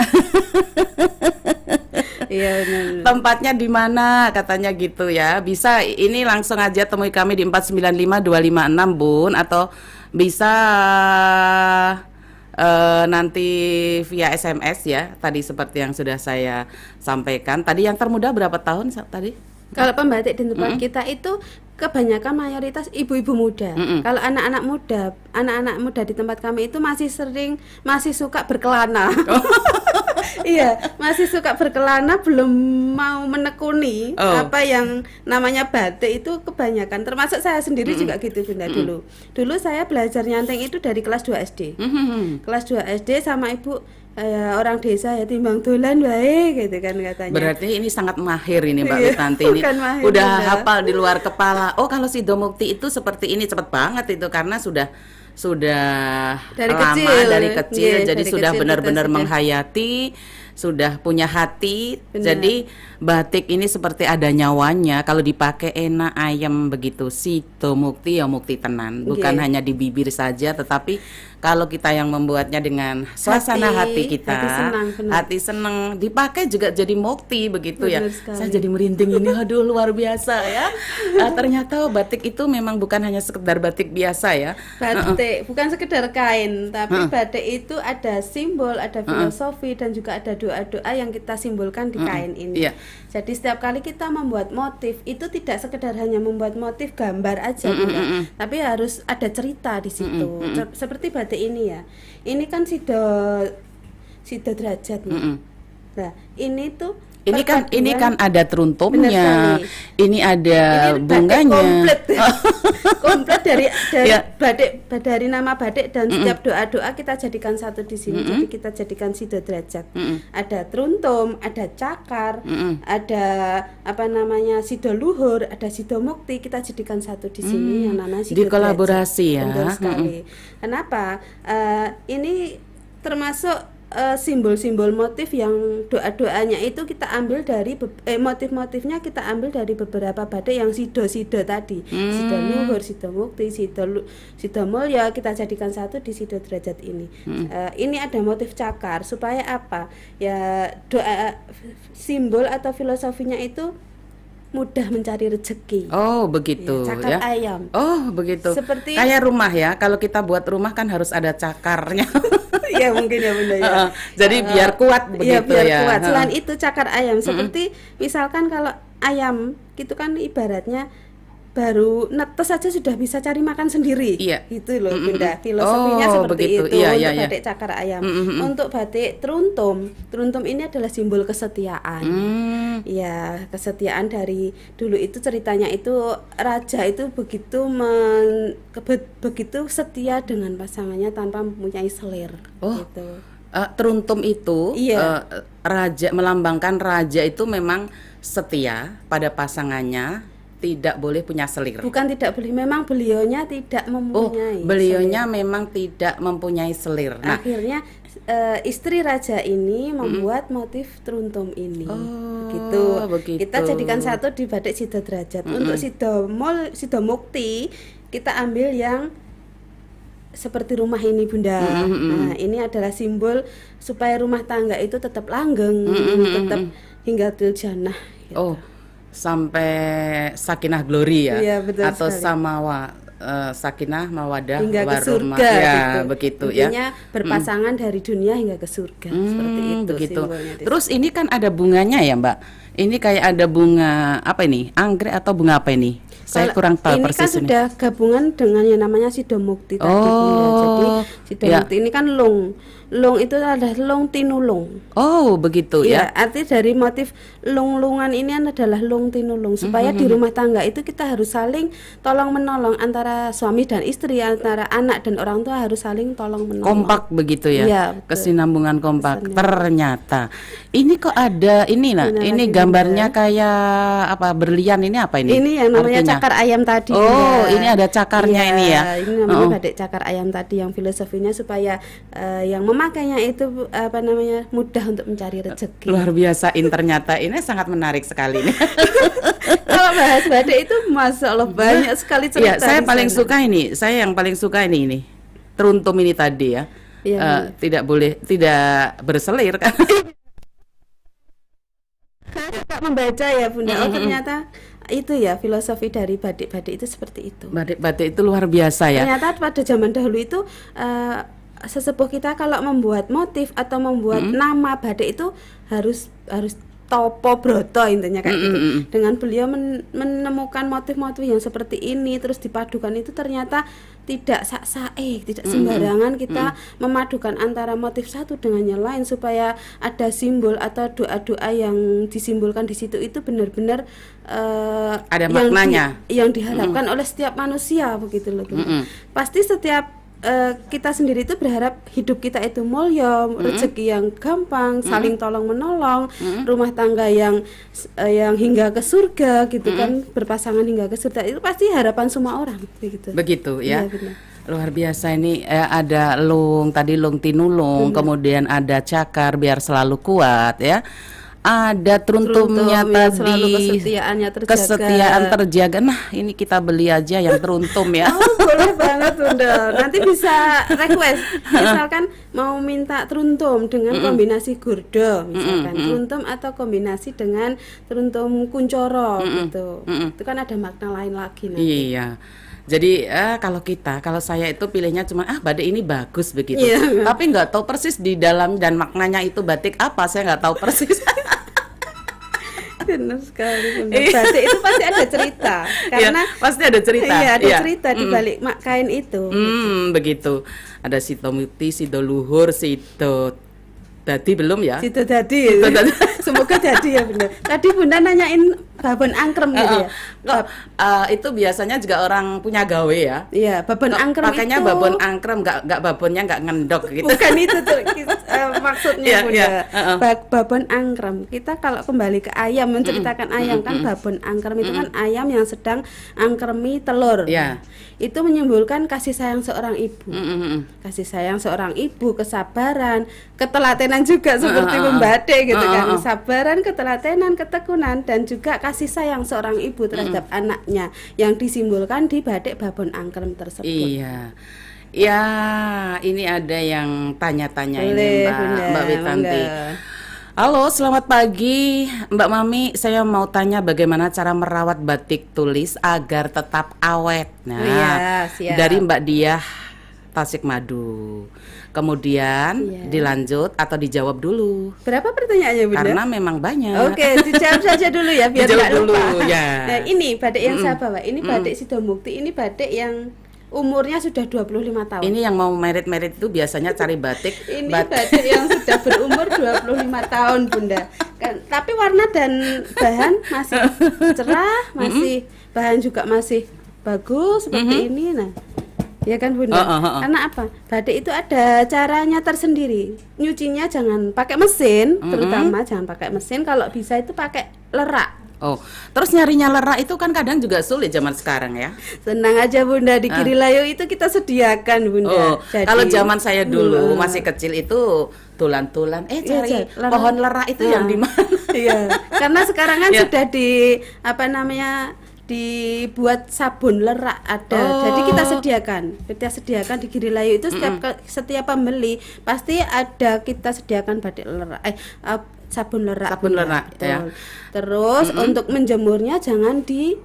[SPEAKER 2] Iya benar.
[SPEAKER 1] Tempatnya di mana katanya gitu ya. Bisa ini langsung aja temui kami di 495 256 Bun, atau bisa nanti via SMS ya. Tadi seperti yang sudah saya sampaikan. Tadi yang termuda berapa tahun tadi?
[SPEAKER 2] Kalau pembatik di tempat kita itu kebanyakan mayoritas ibu-ibu muda. Kalau anak-anak muda di tempat kami itu masih suka berkelana. Iya, masih suka berkelana, belum mau menekuni apa yang namanya batik itu kebanyakan. Termasuk saya sendiri juga gitu Bunda dulu. Dulu saya belajar nyanteng itu dari kelas 2 SD. Kelas 2 SD sama ibu orang desa ya timbang dolan wae gitu kan katanya.
[SPEAKER 1] Berarti ini sangat mahir ini Mbak Witanti ini.
[SPEAKER 2] Mahir,
[SPEAKER 1] udah
[SPEAKER 2] Bunda.
[SPEAKER 1] hafal di luar kepala. Oh, kalau si Domukti itu seperti ini cepet banget itu karena sudah
[SPEAKER 2] dari
[SPEAKER 1] lama
[SPEAKER 2] kecil.
[SPEAKER 1] dari kecil,
[SPEAKER 2] Iya,
[SPEAKER 1] jadi
[SPEAKER 2] dari
[SPEAKER 1] sudah
[SPEAKER 2] kecil
[SPEAKER 1] benar-benar
[SPEAKER 2] kita sudah.
[SPEAKER 1] menghayati, sudah punya hati.
[SPEAKER 2] Benar.
[SPEAKER 1] Jadi batik ini seperti ada nyawanya, kalau dipakai enak ayam begitu. Si Domukti ya mukti tenan, bukan
[SPEAKER 2] Nggih.
[SPEAKER 1] hanya di bibir saja, tetapi kalau kita yang membuatnya dengan suasana hati kita,
[SPEAKER 2] hati senang, benar.
[SPEAKER 1] hati seneng, dipakai juga jadi mukti begitu ya.
[SPEAKER 2] Benar sekali.
[SPEAKER 1] Saya jadi merinding ini, aduh luar biasa ya. Ternyata batik itu memang bukan hanya sekedar batik biasa ya.
[SPEAKER 2] Batik bukan sekedar kain, tapi batik itu ada simbol, ada filosofi dan juga ada doa-doa yang kita simbolkan di kain ini.
[SPEAKER 1] Iya.
[SPEAKER 2] Jadi setiap kali kita membuat motif itu tidak sekedar hanya membuat motif gambar aja, Bunda, tapi harus ada cerita di situ. Seperti batik ini ya. Ini kan sido derajat nih. Nah, ini tuh
[SPEAKER 1] Ini kan
[SPEAKER 2] perpaduan.
[SPEAKER 1] ada
[SPEAKER 2] Benar
[SPEAKER 1] teruntumnya,
[SPEAKER 2] sekali.
[SPEAKER 1] ini ada
[SPEAKER 2] Ini batik
[SPEAKER 1] bunganya.
[SPEAKER 2] komplit. Komplit dari
[SPEAKER 1] Ya.
[SPEAKER 2] batik, dari nama batik dan setiap doa-doa kita jadikan satu di sini. Jadi kita jadikan sido derajat. Ada teruntum, ada cakar, ada apa namanya sido luhur, ada sido mukti, kita jadikan satu di sini yang namanya sido
[SPEAKER 1] Dikolaborasi
[SPEAKER 2] derajat.
[SPEAKER 1] ya.
[SPEAKER 2] Betul sekali. Kenapa? Ini termasuk simbol-simbol motif yang doa-doanya itu kita ambil dari motif-motifnya kita ambil dari beberapa batik yang sido-sido tadi. Sido luhur, sido mukti, sido mulya kita jadikan satu di sido derajat ini. Ini ada motif cakar supaya apa? Ya doa simbol atau filosofinya itu mudah mencari rezeki.
[SPEAKER 1] Oh, begitu
[SPEAKER 2] Ya, cakar
[SPEAKER 1] ya.
[SPEAKER 2] ayam.
[SPEAKER 1] Oh, begitu.
[SPEAKER 2] Seperti-
[SPEAKER 1] kayak rumah ya. Kalau kita buat rumah kan harus ada cakarnya.
[SPEAKER 2] Ya mungkin ya Bunda ya.
[SPEAKER 1] Jadi biar kuat
[SPEAKER 2] Iya,
[SPEAKER 1] begitu
[SPEAKER 2] biar
[SPEAKER 1] ya.
[SPEAKER 2] kuat. Selain itu cakar ayam seperti misalkan kalau ayam gitu kan ibaratnya baru netes saja sudah bisa cari makan sendiri.
[SPEAKER 1] Iya.
[SPEAKER 2] Itu loh Bunda. Filosofinya
[SPEAKER 1] Oh,
[SPEAKER 2] seperti
[SPEAKER 1] begitu.
[SPEAKER 2] itu
[SPEAKER 1] Iya,
[SPEAKER 2] untuk
[SPEAKER 1] iya, iya.
[SPEAKER 2] batik cakar ayam. Untuk batik teruntum ini adalah simbol kesetiaan. Ya, kesetiaan dari dulu itu ceritanya itu raja itu begitu setia dengan pasangannya tanpa mempunyai selir.
[SPEAKER 1] Oh.
[SPEAKER 2] Gitu.
[SPEAKER 1] Teruntum itu
[SPEAKER 2] Iya.
[SPEAKER 1] raja, melambangkan raja itu memang setia pada pasangannya, tidak boleh punya selir.
[SPEAKER 2] Bukan tidak boleh, memang beliaunya tidak
[SPEAKER 1] Oh,
[SPEAKER 2] mempunyai.
[SPEAKER 1] beliaunya memang tidak mempunyai selir. Nah,
[SPEAKER 2] Akhirnya istri raja ini membuat motif teruntum ini. Begitu.
[SPEAKER 1] begitu.
[SPEAKER 2] Kita jadikan satu di batik sido derajat. Untuk sido mukti kita ambil yang seperti rumah ini Bunda. Nah, ini adalah simbol supaya rumah tangga itu tetap langgeng, tetap hingga til jannah. Gitu.
[SPEAKER 1] oh, sampai sakinah glory ya,
[SPEAKER 2] Iya, betul
[SPEAKER 1] atau
[SPEAKER 2] sekali.
[SPEAKER 1] sakinah mawadah
[SPEAKER 2] Hingga ke
[SPEAKER 1] warahmah.
[SPEAKER 2] surga
[SPEAKER 1] Ya,
[SPEAKER 2] gitu.
[SPEAKER 1] begitu ya.
[SPEAKER 2] Intinya berpasangan dari dunia hingga ke surga seperti itu
[SPEAKER 1] Begitu.
[SPEAKER 2] simbolnya di
[SPEAKER 1] Terus ini kan ada bunganya ya Mbak. Ini kayak ada bunga apa ini? Anggrek atau bunga apa ini? Saya kurang tahu
[SPEAKER 2] ini
[SPEAKER 1] persis
[SPEAKER 2] kan sudah gabungan dengan yang namanya sidomukti tadi Bunda. Jadi sidomukti ini kan lung. Lung itu adalah lung tinulung.
[SPEAKER 1] Oh, begitu ya.
[SPEAKER 2] Arti dari motif lung-lungan ini adalah lung tinulung. Supaya di rumah tangga itu kita harus saling tolong menolong antara suami dan istri, antara anak dan orang tua harus saling tolong menolong.
[SPEAKER 1] Kompak begitu ya.
[SPEAKER 2] Iya,
[SPEAKER 1] kesinambungan kompak.
[SPEAKER 2] Kesannya.
[SPEAKER 1] Ternyata ini kok ada ini nah. Ini gambarnya kayak apa? Berlian ini apa ini?
[SPEAKER 2] Ini yang namanya
[SPEAKER 1] artinya?
[SPEAKER 2] Cakar ayam tadi.
[SPEAKER 1] Oh, ini ada cakarnya ini ya.
[SPEAKER 2] Ini namanya batik cakar ayam tadi, yang filosofinya supaya yang memakainya itu apa namanya mudah untuk mencari rezeki.
[SPEAKER 1] Luar biasain ternyata ini sangat menarik sekali nih.
[SPEAKER 2] Kalau bahas batik itu masya Allah banyak sekali cerita.
[SPEAKER 1] Iya, saya
[SPEAKER 2] di
[SPEAKER 1] paling
[SPEAKER 2] sana.
[SPEAKER 1] suka ini. Saya yang paling suka ini. Teruntum ini tadi ya.
[SPEAKER 2] Iya,
[SPEAKER 1] Tidak boleh tidak berselir kan.
[SPEAKER 2] saya suka membaca ya Bunda. Oh ternyata itu ya filosofi dari batik-batik itu seperti itu.
[SPEAKER 1] Batik-batik itu luar biasa ya.
[SPEAKER 2] Ternyata pada zaman dahulu itu sesepuh kita kalau membuat motif atau membuat nama batik itu harus topo broto intinya kayak gitu. Dengan beliau menemukan motif-motif yang seperti ini terus dipadukan itu ternyata tidak sak-saek, tidak sembarangan kita memadukan antara motif satu dengan yang lain supaya ada simbol atau doa-doa yang disimbolkan di situ itu benar-benar
[SPEAKER 1] ada maknanya.
[SPEAKER 2] yang diharapkan oleh setiap manusia begitu loh. Pasti setiap kita sendiri itu berharap hidup kita itu mulya, rezeki yang gampang, saling tolong menolong, rumah tangga yang hingga ke surga gitu kan, berpasangan hingga ke surga itu pasti harapan semua orang begitu.
[SPEAKER 1] Begitu ya.
[SPEAKER 2] Iya, benar.
[SPEAKER 1] Luar biasa ini ada lung tadi lung tinulung, kemudian ada cakar biar selalu kuat ya. Ada teruntumnya tadi,
[SPEAKER 2] selalu kesetiaannya terjaga.
[SPEAKER 1] Kesetiaan terjaga. Nah, ini kita beli aja yang teruntum ya.
[SPEAKER 2] Oh, boleh banget Bunda. Nanti bisa request. Misalkan mau minta teruntum dengan kombinasi gurdo, misalkan teruntum atau kombinasi dengan teruntum kuncoro gitu. Itu kan ada makna lain lagi nanti.
[SPEAKER 1] Iya. Jadi kalau saya itu pilihnya cuma batik ini bagus begitu.
[SPEAKER 2] Iya.
[SPEAKER 1] Tapi nggak tahu persis di dalam dan maknanya itu batik apa, saya nggak tahu persis.
[SPEAKER 2] Benar sekali Bunda. Batik itu pasti ada cerita karena
[SPEAKER 1] pasti ada cerita.
[SPEAKER 2] Iya, ada cerita di balik kain itu.
[SPEAKER 1] Begitu. Ada sito muti, sito luhur, sito dadi belum ya?
[SPEAKER 2] Situ tadi. Semoga jadi ya Bunda. Tadi Bunda nanyain babon angkrem gitu ya.
[SPEAKER 1] Itu biasanya juga orang punya gawe ya.
[SPEAKER 2] Iya, babon angkrem
[SPEAKER 1] Makanya
[SPEAKER 2] itu.
[SPEAKER 1] babon angkrem nggak babonnya nggak ngendok gitu.
[SPEAKER 2] Bukan itu tuh maksudnya
[SPEAKER 1] Iya,
[SPEAKER 2] Bunda.
[SPEAKER 1] iya,
[SPEAKER 2] Babon angkrem. Kita kalau kembali ke ayam menceritakan ayam kan babon angkrem itu kan ayam yang sedang angkremi telur.
[SPEAKER 1] Iya.
[SPEAKER 2] Itu menyimbolkan kasih sayang seorang ibu. Kasih sayang seorang ibu, kesabaran, ketelatenan juga seperti membatik gitu kan. Kesabaran, ketelatenan, ketekunan dan juga kasih sayang seorang ibu terhadap anaknya yang disimbolkan di batik babon angkrem tersebut.
[SPEAKER 1] Iya. Ya, ini ada yang tanya-tanya ini Mbak Witanti. Halo, selamat pagi Mbak Mami. Saya mau tanya bagaimana cara merawat batik tulis agar tetap awet. Nah,
[SPEAKER 2] Iya, siap.
[SPEAKER 1] dari Mbak Diah Tasikmadu. Kemudian dilanjut atau dijawab dulu.
[SPEAKER 2] Berapa pertanyaannya Bunda?
[SPEAKER 1] Karena memang banyak.
[SPEAKER 2] Oke, dijawab saja dulu ya biar
[SPEAKER 1] Dijawab
[SPEAKER 2] nggak lupa.
[SPEAKER 1] dulu, ya.
[SPEAKER 2] Nah, ini batik yang saya bawa. Ini batik Sidomukti. Ini batik yang umurnya sudah 25 tahun.
[SPEAKER 1] Ini yang mau merit-merit itu biasanya cari batik.
[SPEAKER 2] Ini batik yang sudah berumur 25 tahun Bunda. Tapi warna dan bahan masih cerah, masih bahan juga masih bagus seperti ini. Nah, ya kan Bunda. Karena apa? Batik itu ada caranya tersendiri. Nyucinya jangan pakai mesin, terutama jangan pakai mesin. Kalau bisa itu pakai lerak.
[SPEAKER 1] Oh, terus nyarinya lerak itu kan kadang juga sulit zaman sekarang ya.
[SPEAKER 2] Tenang aja Bunda, di Kirilayo itu kita sediakan Bunda.
[SPEAKER 1] Oh,
[SPEAKER 2] Jadi,
[SPEAKER 1] kalau zaman saya dulu masih kecil itu tulan-tulan, cari pohon lerak itu yang di mana?
[SPEAKER 2] Iya, karena sekarang kan sudah di dibuat sabun lerak ada. Jadi kita sediakan di Kirilayo itu setiap pembeli pasti ada kita sediakan batik lerak sabun lerak.
[SPEAKER 1] Sabun lerak ya.
[SPEAKER 2] Terus untuk menjemurnya jangan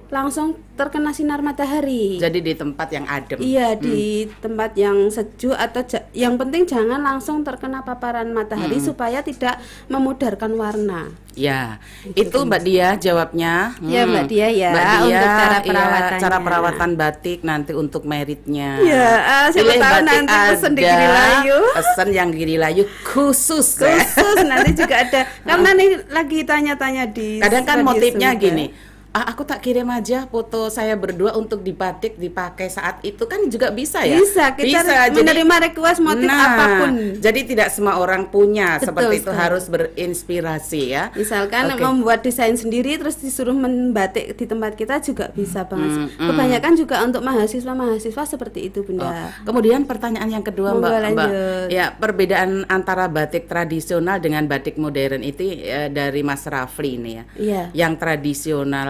[SPEAKER 2] langsung terkena sinar matahari.
[SPEAKER 1] Jadi di tempat yang adem.
[SPEAKER 2] Iya, di tempat yang sejuk atau yang penting jangan langsung terkena paparan matahari supaya tidak memudarkan warna.
[SPEAKER 1] Ya, itu Mbak Dia jawabnya.
[SPEAKER 2] Ya Mbak Dia ya,
[SPEAKER 1] Mbak Dia,
[SPEAKER 2] untuk cara
[SPEAKER 1] ya,
[SPEAKER 2] perawatannya.
[SPEAKER 1] cara perawatan batik nanti untuk meritnya.
[SPEAKER 2] Ya, siapa
[SPEAKER 1] Pilih
[SPEAKER 2] tahu
[SPEAKER 1] batik
[SPEAKER 2] nanti pesen di
[SPEAKER 1] ada,
[SPEAKER 2] Girilayu.
[SPEAKER 1] Pesen yang Girilayu khusus.
[SPEAKER 2] Khusus nanti juga ada. Karena nih lagi tanya-tanya di
[SPEAKER 1] Kadang kan
[SPEAKER 2] Radio
[SPEAKER 1] motifnya
[SPEAKER 2] Sumber.
[SPEAKER 1] gini. Aku tak kirim aja foto saya berdua untuk dibatik dipakai saat itu kan juga bisa ya.
[SPEAKER 2] Bisa, kita menerima request motif apapun.
[SPEAKER 1] Jadi tidak semua orang punya
[SPEAKER 2] Betul
[SPEAKER 1] seperti itu,
[SPEAKER 2] sekali.
[SPEAKER 1] harus berinspirasi ya.
[SPEAKER 2] Misalkan
[SPEAKER 1] Oke.
[SPEAKER 2] membuat desain sendiri terus disuruh membatik di tempat kita juga bisa banget. Kebanyakan juga untuk mahasiswa seperti itu Bunda.
[SPEAKER 1] Kemudian pertanyaan yang kedua
[SPEAKER 2] Monggo
[SPEAKER 1] Mbak,
[SPEAKER 2] lanjut.
[SPEAKER 1] ya perbedaan antara batik tradisional dengan batik modern itu dari Mas Rafli ini ya.
[SPEAKER 2] Iya.
[SPEAKER 1] Yang tradisional,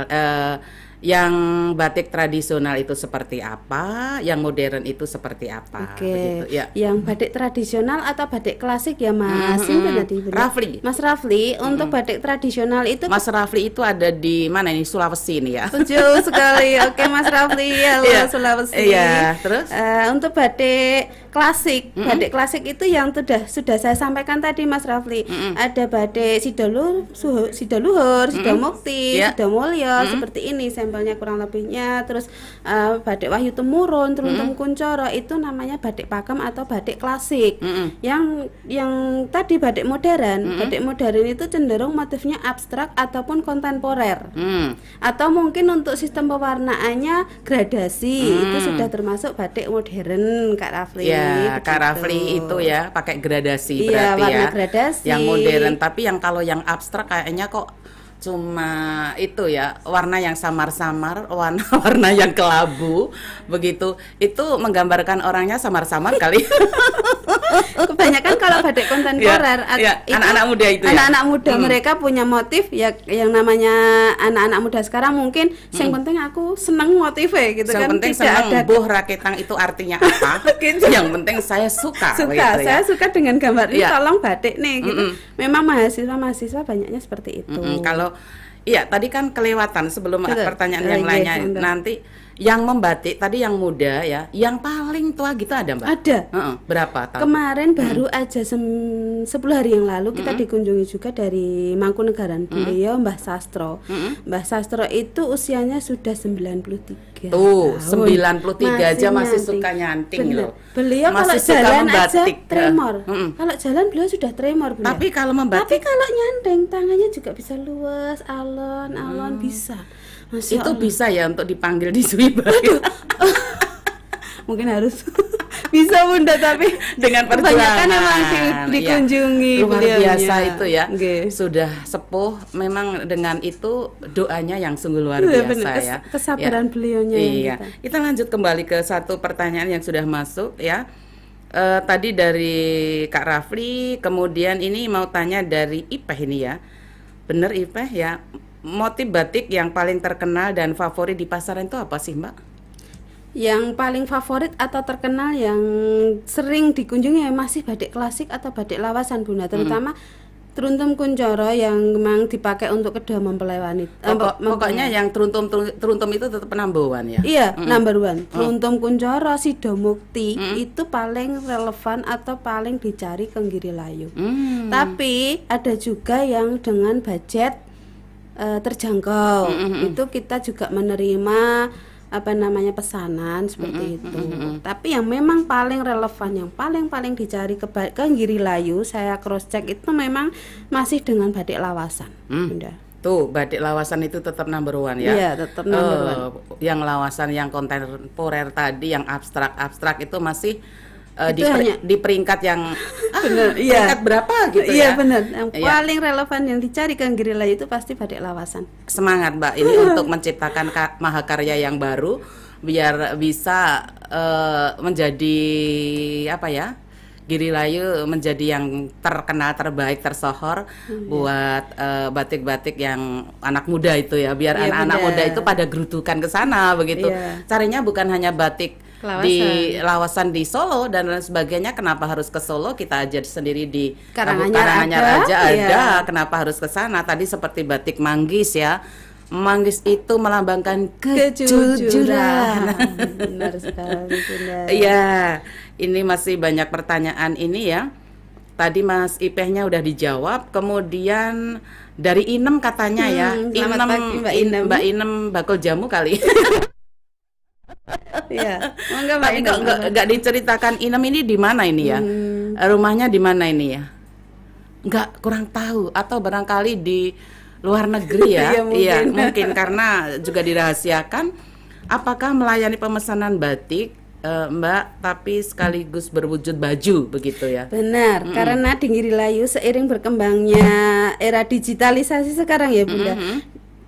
[SPEAKER 1] yang batik tradisional itu seperti apa, yang modern itu seperti apa?
[SPEAKER 2] Oke.
[SPEAKER 1] Begitu, ya.
[SPEAKER 2] Yang batik tradisional atau batik klasik ya Mas? Singkat tadi, Bunda.
[SPEAKER 1] Rafli.
[SPEAKER 2] Mas Rafli, untuk batik tradisional itu
[SPEAKER 1] Mas Rafli itu ada di mana ini, Sulawesi ini ya?
[SPEAKER 2] setuju sekali. Oke Mas Rafli, halo
[SPEAKER 1] Iya.
[SPEAKER 2] Sulawesi.
[SPEAKER 1] Iya, terus?
[SPEAKER 2] Untuk batik klasik, batik klasik itu yang sudah saya sampaikan tadi Mas Rafli. Ada batik Sidaluhur, Sidamukti,
[SPEAKER 1] Iya.
[SPEAKER 2] Sidamulyo seperti ini sampelnya kurang lebihnya. Terus batik Wahyu Temurun, Truntum Kuncoro itu namanya batik pakem atau batik klasik. Yang tadi batik modern, batik modern itu cenderung motifnya abstrak ataupun kontemporer. Atau mungkin untuk sistem pewarnaannya gradasi, itu sudah termasuk batik modern Kak Rafli.
[SPEAKER 1] Ya, Kak
[SPEAKER 2] begitu.
[SPEAKER 1] Rafli itu ya pakai gradasi
[SPEAKER 2] Iya,
[SPEAKER 1] berarti
[SPEAKER 2] warna
[SPEAKER 1] ya.
[SPEAKER 2] gradasi.
[SPEAKER 1] Yang modern, tapi yang kalau yang abstrak kayaknya kok cuma itu ya, warna yang samar-samar, warna-warna yang kelabu begitu. Itu menggambarkan orangnya samar-samar kali.
[SPEAKER 2] Kebanyakan kalau batik kontemporer
[SPEAKER 1] Ya,
[SPEAKER 2] itu
[SPEAKER 1] anak-anak muda itu ya.
[SPEAKER 2] anak-anak muda mereka punya motif ya, yang namanya anak-anak muda sekarang mungkin yang penting aku seneng motifnya gitu
[SPEAKER 1] Yang
[SPEAKER 2] kan,
[SPEAKER 1] penting
[SPEAKER 2] tidak
[SPEAKER 1] senang
[SPEAKER 2] ada
[SPEAKER 1] buh raketang itu artinya apa?
[SPEAKER 2] Gitu.
[SPEAKER 1] Yang penting saya suka
[SPEAKER 2] suka
[SPEAKER 1] gitu ya.
[SPEAKER 2] saya suka dengan gambar ini,
[SPEAKER 1] Iya.
[SPEAKER 2] tolong batik nih gitu. Memang mahasiswa banyaknya seperti itu.
[SPEAKER 1] Kalau iya tadi kan kelewatan sebelum
[SPEAKER 2] Betul.
[SPEAKER 1] pertanyaan yang
[SPEAKER 2] Iya,
[SPEAKER 1] lainnya
[SPEAKER 2] Bunda.
[SPEAKER 1] nanti yang membatik tadi yang muda ya, yang paling tua gitu ada Mbak?
[SPEAKER 2] Ada.
[SPEAKER 1] Berapa tahun?
[SPEAKER 2] Kemarin baru aja 10 hari yang lalu kita dikunjungi juga dari Mangkunegaran, beliau Mbah Sastro. Mbah Sastro itu usianya sudah 93
[SPEAKER 1] Tuh,
[SPEAKER 2] tahun.
[SPEAKER 1] 93 aja masih
[SPEAKER 2] nyanting.
[SPEAKER 1] suka nyanting
[SPEAKER 2] Bener.
[SPEAKER 1] loh.
[SPEAKER 2] Beliau
[SPEAKER 1] Masih
[SPEAKER 2] kalau
[SPEAKER 1] suka
[SPEAKER 2] jalan aja
[SPEAKER 1] membatik.
[SPEAKER 2] tremor. Kalau jalan beliau sudah tremor beliau.
[SPEAKER 1] Tapi kalau
[SPEAKER 2] Tapi
[SPEAKER 1] membatik
[SPEAKER 2] kalau nyanteng tangannya juga bisa luas, alon-alon bisa. Masya
[SPEAKER 1] itu
[SPEAKER 2] Allah.
[SPEAKER 1] bisa ya untuk dipanggil di Suiba
[SPEAKER 2] Mungkin harus bisa Bunda, tapi
[SPEAKER 1] dengan
[SPEAKER 2] kebanyakan
[SPEAKER 1] perjuangan
[SPEAKER 2] memang dikunjungi
[SPEAKER 1] ya. Luar
[SPEAKER 2] beliaunya.
[SPEAKER 1] biasa itu ya.
[SPEAKER 2] Nggih.
[SPEAKER 1] Sudah sepuh memang dengan itu doanya yang sungguh luar
[SPEAKER 2] Iya,
[SPEAKER 1] biasa
[SPEAKER 2] bener.
[SPEAKER 1] ya.
[SPEAKER 2] Kesabaran
[SPEAKER 1] Ya.
[SPEAKER 2] beliaunya yang
[SPEAKER 1] Iya. Kita lanjut kembali ke satu pertanyaan yang sudah masuk ya. Tadi dari Kak Rafli, kemudian ini mau tanya dari Ipeh ini ya. Bener Ipeh ya. Motif batik yang paling terkenal dan favorit di pasaran itu apa sih Mbak?
[SPEAKER 2] Yang paling favorit atau terkenal yang sering dikunjungi ya masih batik klasik atau batik lawasan Bunda, terutama Truntum Kuncoro yang memang dipakai untuk kedua mempelai wanita.
[SPEAKER 1] Pokoknya yang teruntum itu tetap penambahan ya.
[SPEAKER 2] Iya, number one. Truntum Kuncoro, Sidomukti itu paling relevan atau paling dicari ke Girilayu. Tapi ada juga yang dengan budget terjangkau. Itu kita juga menerima pesanan seperti itu. Tapi yang memang paling relevan, yang paling dicari ke Girilayu, saya cross check itu memang masih dengan batik lawasan, Bunda.
[SPEAKER 1] Tuh, batik lawasan itu tetap number one ya.
[SPEAKER 2] Iya, tetap number one.
[SPEAKER 1] Yang lawasan yang kontemporer tadi, yang abstrak itu masih
[SPEAKER 2] Itu hanya
[SPEAKER 1] di peringkat yang
[SPEAKER 2] bener, iya.
[SPEAKER 1] peringkat berapa gitu
[SPEAKER 2] Iya
[SPEAKER 1] ya.
[SPEAKER 2] benar. Yang
[SPEAKER 1] Iya.
[SPEAKER 2] paling relevan yang dicari ke Girilayu itu pasti batik lawasan.
[SPEAKER 1] Semangat Mbak ini untuk menciptakan mahakarya yang baru biar bisa menjadi apa ya? Girilayu menjadi yang terkenal, terbaik, tersohor buat batik-batik yang anak muda itu ya, biar
[SPEAKER 2] Iya,
[SPEAKER 1] anak-anak
[SPEAKER 2] benar.
[SPEAKER 1] muda itu pada gerutukan ke sana begitu.
[SPEAKER 2] Iya.
[SPEAKER 1] Carinya bukan hanya batik
[SPEAKER 2] Lawasan.
[SPEAKER 1] di lawasan di Solo dan lain sebagainya. Kenapa harus ke Solo? Kita aja sendiri di
[SPEAKER 2] Karanganyar
[SPEAKER 1] aja
[SPEAKER 2] ada,
[SPEAKER 1] ada.
[SPEAKER 2] iya.
[SPEAKER 1] Kenapa harus ke sana? Tadi seperti batik Manggis ya. Manggis itu melambangkan kejujuran.
[SPEAKER 2] Benar sekali Bunda.
[SPEAKER 1] Iya, ini masih banyak pertanyaan ini ya. tadi Mas Ipehnya udah dijawab. Kemudian dari Inem katanya ya.
[SPEAKER 2] Selamat pagi, Mbak Inem.
[SPEAKER 1] Mbak Inem bakul jamu kali.
[SPEAKER 2] Iya. Monggo Mbak
[SPEAKER 1] Tapi
[SPEAKER 2] Inem.
[SPEAKER 1] kok nggak diceritakan Inem ini di mana ini ya? Rumahnya di mana ini ya? Nggak, kurang tahu. Atau barangkali di luar negeri ya?
[SPEAKER 2] Iya, mungkin.
[SPEAKER 1] Mungkin karena juga dirahasiakan. Apakah melayani pemesanan batik, Mbak, tapi sekaligus berwujud baju begitu ya?
[SPEAKER 2] Benar, karena di Ngirilayu seiring berkembangnya era digitalisasi sekarang ya Bunda.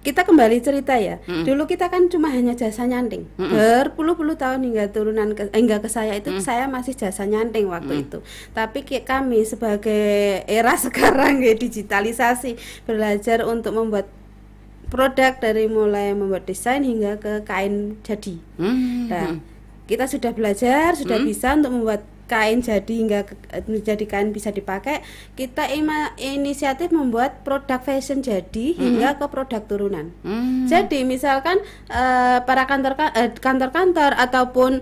[SPEAKER 2] Kita kembali cerita ya. Dulu kita kan cuma hanya jasa nyanting. Berpuluh-puluh tahun hingga ke saya itu saya masih jasa nyanting waktu itu. Tapi kami sebagai era sekarang ya digitalisasi, belajar untuk membuat produk dari mulai membuat desain hingga ke kain jadi. Nah, kita sudah belajar, sudah bisa untuk membuat kain jadi hingga menjadi kain bisa dipakai. Kita inisiatif membuat produk fashion jadi hingga ke produk turunan. Jadi misalkan para kantor-kantor ataupun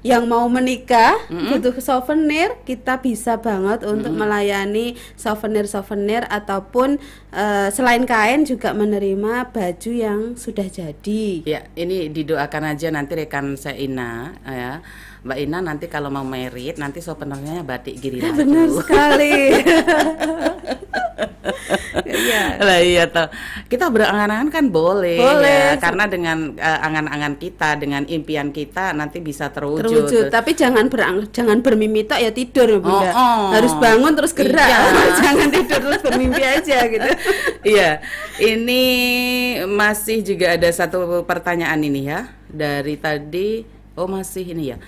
[SPEAKER 2] yang mau menikah butuh souvenir, kita bisa banget untuk melayani souvenir ataupun selain kain juga menerima baju yang sudah jadi.
[SPEAKER 1] Ya, ini didoakan aja nanti rekan saya Ina ya. Mbak Ina nanti kalau mau merit nanti souvenirnya batik Girilayu.
[SPEAKER 2] Benar sekali. Iya.
[SPEAKER 1] Lah iya toh. Kita berangan-angan kan boleh
[SPEAKER 2] Boleh.
[SPEAKER 1] ya, karena dengan angan-angan kita, dengan impian kita nanti bisa terwujud.
[SPEAKER 2] Tapi jangan bermimpi tok ya tidur ya Bunda. Harus bangun terus gerak.
[SPEAKER 1] Iya.
[SPEAKER 2] Jangan tidur terus bermimpi aja gitu.
[SPEAKER 1] Iya. Ini masih juga ada satu pertanyaan ini ya. Dari tadi masih ini ya.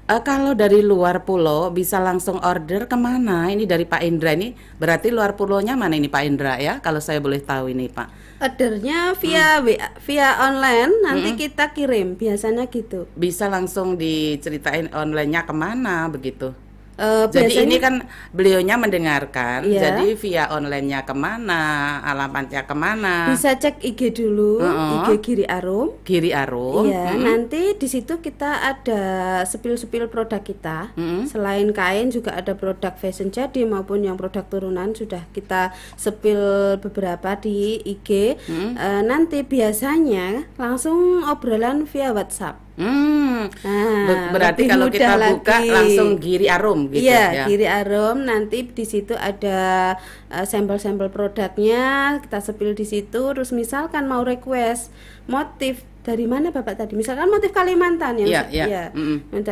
[SPEAKER 1] Kalau dari luar pulau bisa langsung order kemana? Ini dari Pak Indra ini. Berarti luar pulaunya mana ini Pak Indra ya? Kalau saya boleh tahu ini Pak.
[SPEAKER 2] Ordernya via online nanti kita kirim, biasanya gitu.
[SPEAKER 1] Bisa langsung diceritain online-nya kemana begitu?
[SPEAKER 2] Biasanya,
[SPEAKER 1] Jadi ini kan beliaunya mendengarkan,
[SPEAKER 2] iya.
[SPEAKER 1] jadi via online-nya kemana, alamatnya kemana?
[SPEAKER 2] Bisa cek IG dulu, IG Giri Arum.
[SPEAKER 1] Giri Arum.
[SPEAKER 2] Iya, nanti di situ kita ada sepil-sepil produk kita. Selain kain juga ada produk fashion jadi maupun yang produk turunan sudah kita sepil beberapa di IG. Nanti biasanya langsung obrolan via WhatsApp.
[SPEAKER 1] Berarti kalau kita buka langsung Giri Arum gitu
[SPEAKER 2] iya,
[SPEAKER 1] ya.
[SPEAKER 2] Giri Arum, nanti di situ ada sampel-sampel produknya, kita sepil di situ. Terus misalkan mau request motif dari mana Bapak tadi? Misalkan motif Kalimantan yang